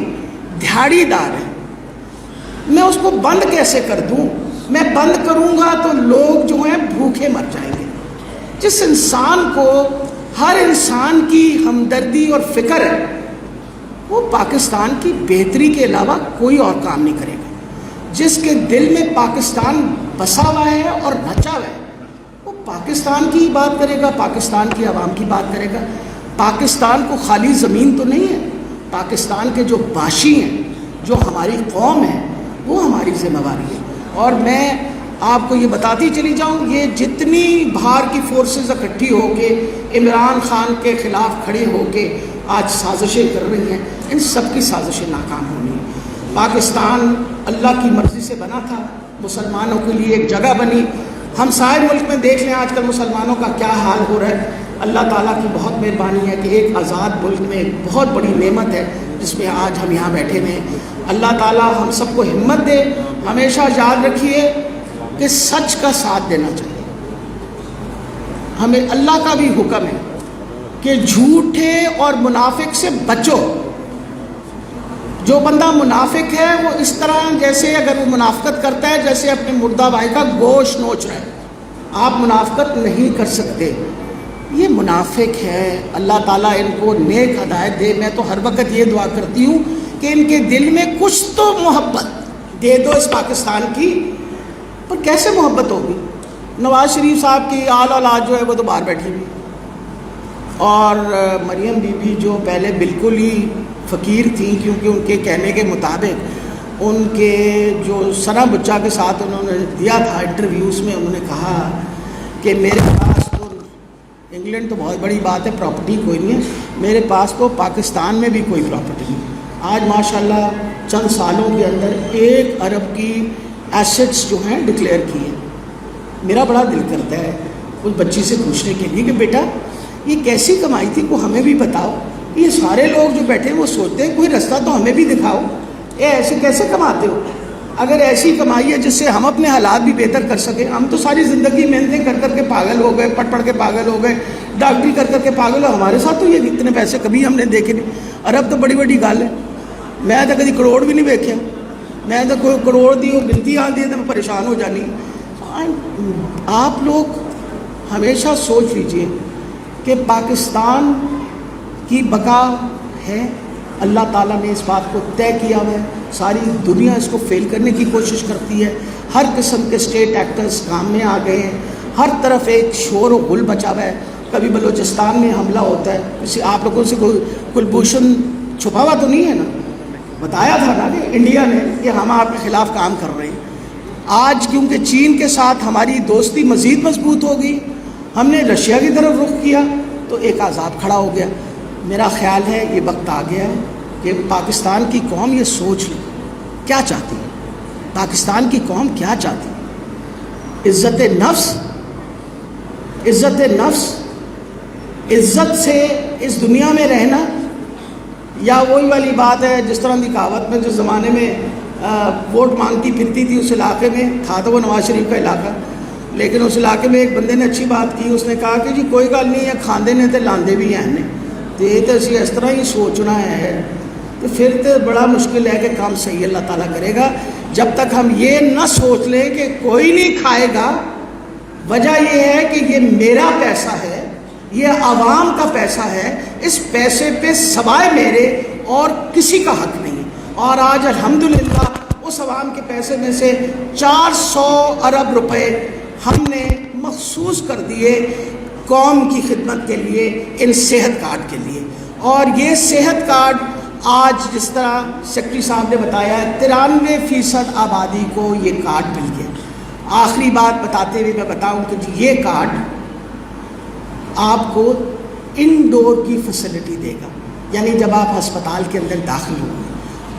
دہاڑی دار ہے، میں اس کو بند کیسے کر دوں؟ میں بند کروں گا تو لوگ جو ہیں بھوکے مر جائیں گے. جس انسان کو ہر انسان کی ہمدردی اور فکر ہے، وہ پاکستان کی بہتری کے علاوہ کوئی اور کام نہیں کرے گا. جس کے دل میں پاکستان بسا ہوا ہے اور بچا ہوا ہے، وہ پاکستان کی بات کرے گا، پاکستان کی عوام کی بات کرے گا. پاکستان کو خالی زمین تو نہیں ہے، پاکستان کے جو باشی ہیں، جو ہماری قوم ہے، وہ ہماری ذمہ داری ہے. اور میں آپ کو یہ بتاتی چلی جاؤں، یہ جتنی باہر کی فورسز اکٹھی ہو کے عمران خان کے خلاف کھڑے ہو کے آج سازشیں کر رہی ہیں، ان سب کی سازشیں ناکام ہونی ہیں. پاکستان اللہ کی مرضی سے بنا تھا، مسلمانوں کے لیے ایک جگہ بنی. ہم سارے ملک میں دیکھ لیں آج کل مسلمانوں کا کیا حال ہو رہا ہے. اللہ تعالیٰ کی بہت مہربانی ہے کہ ایک آزاد ملک میں ایک بہت بڑی نعمت ہے جس میں آج ہم یہاں بیٹھے ہوئے ہیں. اللہ تعالیٰ ہم سب کو ہمت دے. ہمیشہ یاد رکھیے کہ سچ کا ساتھ دینا چاہیے. ہمیں اللہ کا بھی حکم ہے کہ جھوٹے اور منافق سے بچو. جو بندہ منافق ہے وہ اس طرح جیسے اگر وہ منافقت کرتا ہے جیسے اپنے مردہ بھائی کا گوشت نوچ رہا ہے. آپ منافقت نہیں کر سکتے، یہ منافق ہے. اللہ تعالیٰ ان کو نیک ہدایت دے. میں تو ہر وقت یہ دعا کرتی ہوں کہ ان کے دل میں کچھ تو محبت دے دو اس پاکستان کی. پر کیسے محبت ہوگی؟ नवाज शरीफ साहब की आल औलाद जो है वो तो बाहर बैठी हुई, और मरियम बीबी जो पहले बिल्कुल ही फ़कीर थी, क्योंकि उनके कहने के मुताबिक उनके जो सना बच्चा के साथ उन्होंने दिया था इंटरव्यूज़ में, उन्होंने कहा कि मेरे पास तो इंग्लैंड तो बहुत बड़ी बात है, प्रॉपर्टी कोई नहीं है, मेरे पास तो पाकिस्तान में भी कोई प्रॉपर्टी नहीं। आज माशाल्लाह चंद सालों के अंदर 1 अरब की एसेट्स जो हैं डिक्लेयर किए। मेरा बड़ा दिल करता है उस बच्ची से पूछने के लिए कि बेटा ये कैसी कमाई थी, को हमें भी बताओ। ये सारे लोग जो बैठे हैं वो सोचते हैं कोई रास्ता तो हमें भी दिखाओ, ये ऐसे कैसे कमाते हो? अगर ऐसी कमाई है जिससे हम अपने हालात भी बेहतर कर सकें। हम तो सारी ज़िंदगी मेहनतें कर कर के पागल हो गए, पढ़ पढ़ के पागल हो गए, डॉक्टरी कर कर के पागल हो। हमारे साथ तो ये इतने पैसे कभी हमने देखे नहीं। अरब तो बड़ी बड़ी गल है, मैं तो कभी करोड़ भी नहीं देखे, मैं तो कोई करोड़ दी और गिनती आ दी तो मैं परेशान हो जानी। आप लोग हमेशा सोच लीजिए कि पाकिस्तान की बका है, अल्लाह ताला ने इस बात को तय किया हुआ है, सारी दुनिया इसको फेल करने की कोशिश करती है, हर किस्म के स्टेट एक्टर्स काम में आ गए हैं, हर तरफ एक शोर और गुल मचा हुआ है। कभी बलूचिस्तान में हमला होता है, किसी आप लोगों से कोई कुलभूषण छुपा हुआ तो नहीं है ना, बताया था ना कि इंडिया ने कि हम आपके ख़िलाफ़ काम कर रहे हैं। आज क्योंकि चीन के साथ हमारी दोस्ती मज़ीद मजबूत हो गई, हमने रशिया की तरफ रुख किया तो एक आज़ाद खड़ा हो गया। मेरा ख़्याल है ये वक्त आ गया है कि पाकिस्तान की कौम ये सोच ले क्या चाहती है। पाकिस्तान की कौम क्या चाहती है? इज़्ज़त नफ्स, इज़्ज़त नफ्स, इज़्ज़त से इस दुनिया में रहना, या वही वाली बात है जिस तरह की कहावत में जिस ज़माने में वोट मांगती फिरती थी उस इलाके में, था तो वो नवाज शरीफ का इलाका, लेकिन उस इलाके में एक बंदे ने अच्छी बात की, उसने कहा कि जी कोई गल नहीं है, खांदे ने तो लांदे भी हैं ने, तो ये तो असी इस तरह ही सोचना है, तो फिर तो बड़ा मुश्किल है कि काम सही अल्लाह ताला करेगा। जब तक हम ये न सोच लें कि कोई नहीं खाएगा, वजह ये है कि ये मेरा पैसा है, ये आवाम का पैसा है, इस पैसे पे सवाए मेरे और किसी का हक नहीं। और आज अल्हम्दुलिल्लाह उस आवाम के पैसे में से 400 अरब रुपए हमने मखसूस कर दिए कौम की खिदमत के लिए, इन सेहत कार्ड के लिए। और ये सेहत कार्ड आज जिस तरह सेक्रेटरी साहब ने बताया है 93% आबादी को ये कार्ड मिल गया। आखिरी बात बताते हुए मैं बताऊं कि जी ये कार्ड आपको इनडोर की फैसिलिटी देगा, यानी जब आप अस्पताल के अंदर दाखिल होंगे,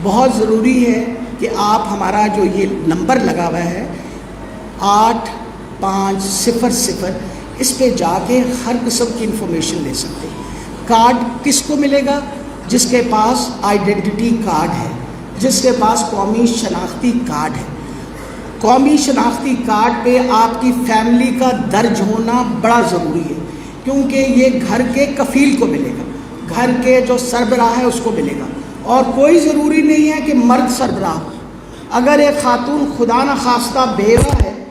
बहुत ज़रूरी है कि आप हमारा जो ये नंबर लगा हुआ है 8500, इस पे जाके हर किस्म की इंफॉर्मेशन ले सकते हैं। कार्ड किसको मिलेगा? जिसके पास आइडेंटिटी कार्ड है, जिसके पास कौमी शनाख्ती कार्ड है। कौमी शनाख्ती कार्ड पे आपकी फैमिली का दर्ज होना बड़ा ज़रूरी है, क्योंकि ये घर के कफील को मिलेगा, घर के जो सरबराह है उसको मिलेगा। और कोई ज़रूरी नहीं है कि मर्द सरबराह हो। अगर एक खातून खुदा न खास्ता बेवा है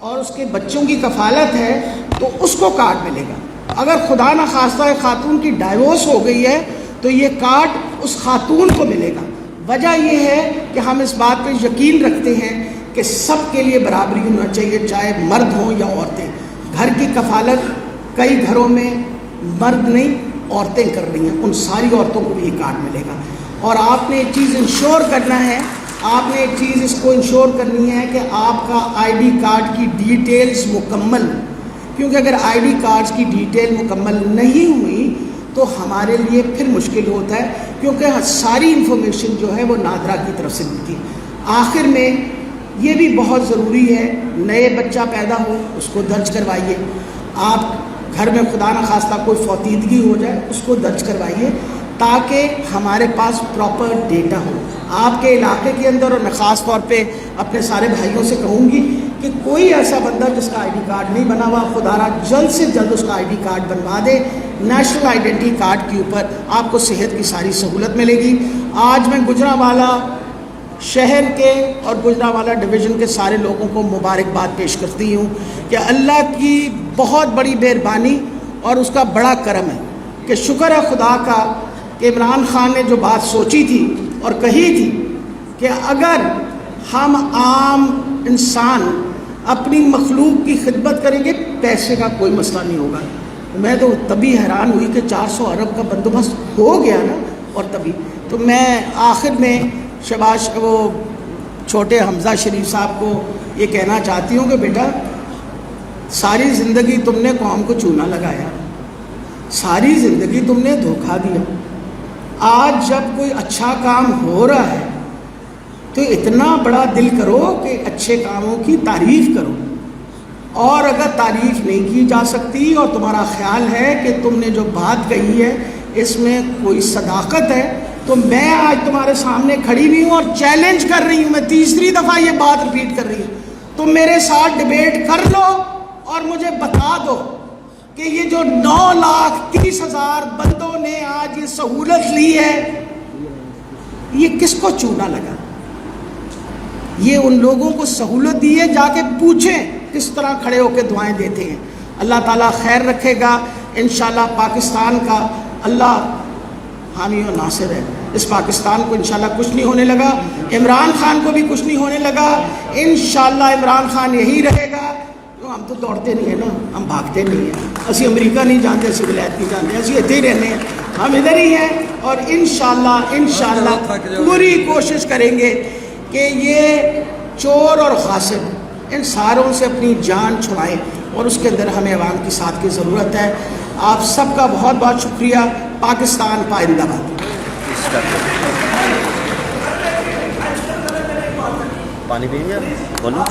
और उसके बच्चों की कफालत है तो उसको कार्ड मिलेगा। अगर खुदा न खास्ता एक खातून की डाइवोर्स हो गई है तो ये कार्ड उस खातून को मिलेगा। वजह यह है कि हम इस बात पर यकीन रखते हैं कि सब के लिए बराबरी होना चाहिए, चाहे मर्द हों या औरतें। घर की कफालत कई घरों में मर्द नहीं औरतें कर रही हैं, उन सारी औरतों को भी ये कार्ड मिलेगा। और आपने एक चीज़ इंश्योर करना है, आपने एक चीज़ इसको इंश्योर करनी है कि आपका आईडी कार्ड की डिटेल्स मुकम्मल, क्योंकि अगर आईडी कार्ड्स की डिटेल मुकम्मल नहीं हुई तो हमारे लिए फिर मुश्किल होता है, क्योंकि सारी इन्फॉर्मेशन जो है वो नादरा की तरफ से मिलती है। आखिर में ये भी बहुत ज़रूरी है, नए बच्चा पैदा हो उसको दर्ज करवाइए। आप घर में खुदा न खास्ता कोई फौतीदगी हो जाए उसको दर्ज करवाइए, ताकि हमारे पास प्रॉपर डेटा हो आपके इलाके के अंदर। और मैं ख़ास तौर पे अपने सारे भाइयों से कहूँगी कि कोई ऐसा बंदा जिसका आईडी कार्ड नहीं बना हुआ, खुदारा जल्द से जल्द उसका आईडी कार्ड बनवा दे। नेशनल आइडेंटिटी कार्ड के ऊपर आपको सेहत की सारी सहूलत मिलेगी। आज मैं गुजरांवाला शहर के और गुजरांवाला डिवीज़न के सारे लोगों को मुबारकबाद पेश करती हूँ कि अल्लाह की बहुत बड़ी मेहरबानी और उसका बड़ा करम है कि शुक्र है खुदा का कि इमरान खान ने जो बात सोची थी और कही थी कि अगर हम आम इंसान اپنی مخلوق کی خدمت کریں گے، پیسے کا کوئی مسئلہ نہیں ہوگا. میں تو تبھی حیران ہوئی کہ 400 ارب کا بندوبست ہو گیا نا، اور تبھی تو میں آخر میں شباش وہ چھوٹے حمزہ شریف صاحب کو یہ کہنا چاہتی ہوں کہ بیٹا ساری زندگی تم نے قوم کو چونا لگایا، ساری زندگی تم نے دھوکہ دیا. آج جب کوئی اچھا کام ہو رہا ہے تو اتنا بڑا دل کرو کہ اچھے کاموں کی تعریف کرو. اور اگر تعریف نہیں کی جا سکتی اور تمہارا خیال ہے کہ تم نے جو بات کہی ہے اس میں کوئی صداقت ہے، تو میں آج تمہارے سامنے کھڑی بھی ہوں اور چیلنج کر رہی ہوں، میں تیسری دفعہ یہ بات ریپیٹ کر رہی ہوں. تم میرے ساتھ ڈیبیٹ کر لو اور مجھے بتا دو کہ یہ جو 9,30,000 بندوں نے آج یہ سہولت لی ہے یہ کس کو چونا لگا؟ یہ ان لوگوں کو سہولت دی ہے، جا کے پوچھیں کس طرح کھڑے ہو کے دعائیں دیتے ہیں. اللہ تعالیٰ خیر رکھے گا انشاءاللہ. پاکستان کا اللہ حامی و ناصر ہے. اس پاکستان کو انشاءاللہ کچھ نہیں ہونے لگا، عمران خان کو بھی کچھ نہیں ہونے لگا. انشاءاللہ عمران خان یہی رہے گا. ہم تو دوڑتے نہیں ہیں نا، ہم بھاگتے نہیں ہیں. اسی امریکہ نہیں جانتے، اسی ولایت نہیں جانتے، اسی ادھر ہی رہنے ہیں، ہم ادھر ہی ہیں. اور انشاءاللہ پوری کوشش کریں گے کہ یہ چور اور غاصب ان ساروں سے اپنی جان چھڑائیں، اور اس کے اندر ہمیں عوام کی ساتھ کی ضرورت ہے. آپ سب کا بہت بہت شکریہ. پاکستان پائندہ باد. پانی پئیں گے بولو.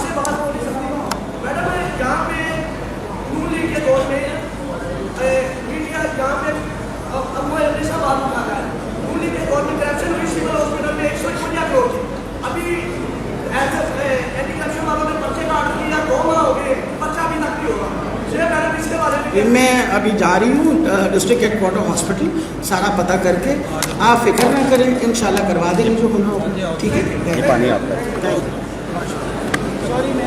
میں ابھی جا رہی ہوں ڈسٹرکٹ ہیڈ کوارٹر ہاسپٹل، سارا پتہ کر کے آپ فکر نہ کریں، انشاءاللہ کروا دیں گے جو ہونا ہوگا. ٹھیک ہے. پانی آپ کا. سوری میں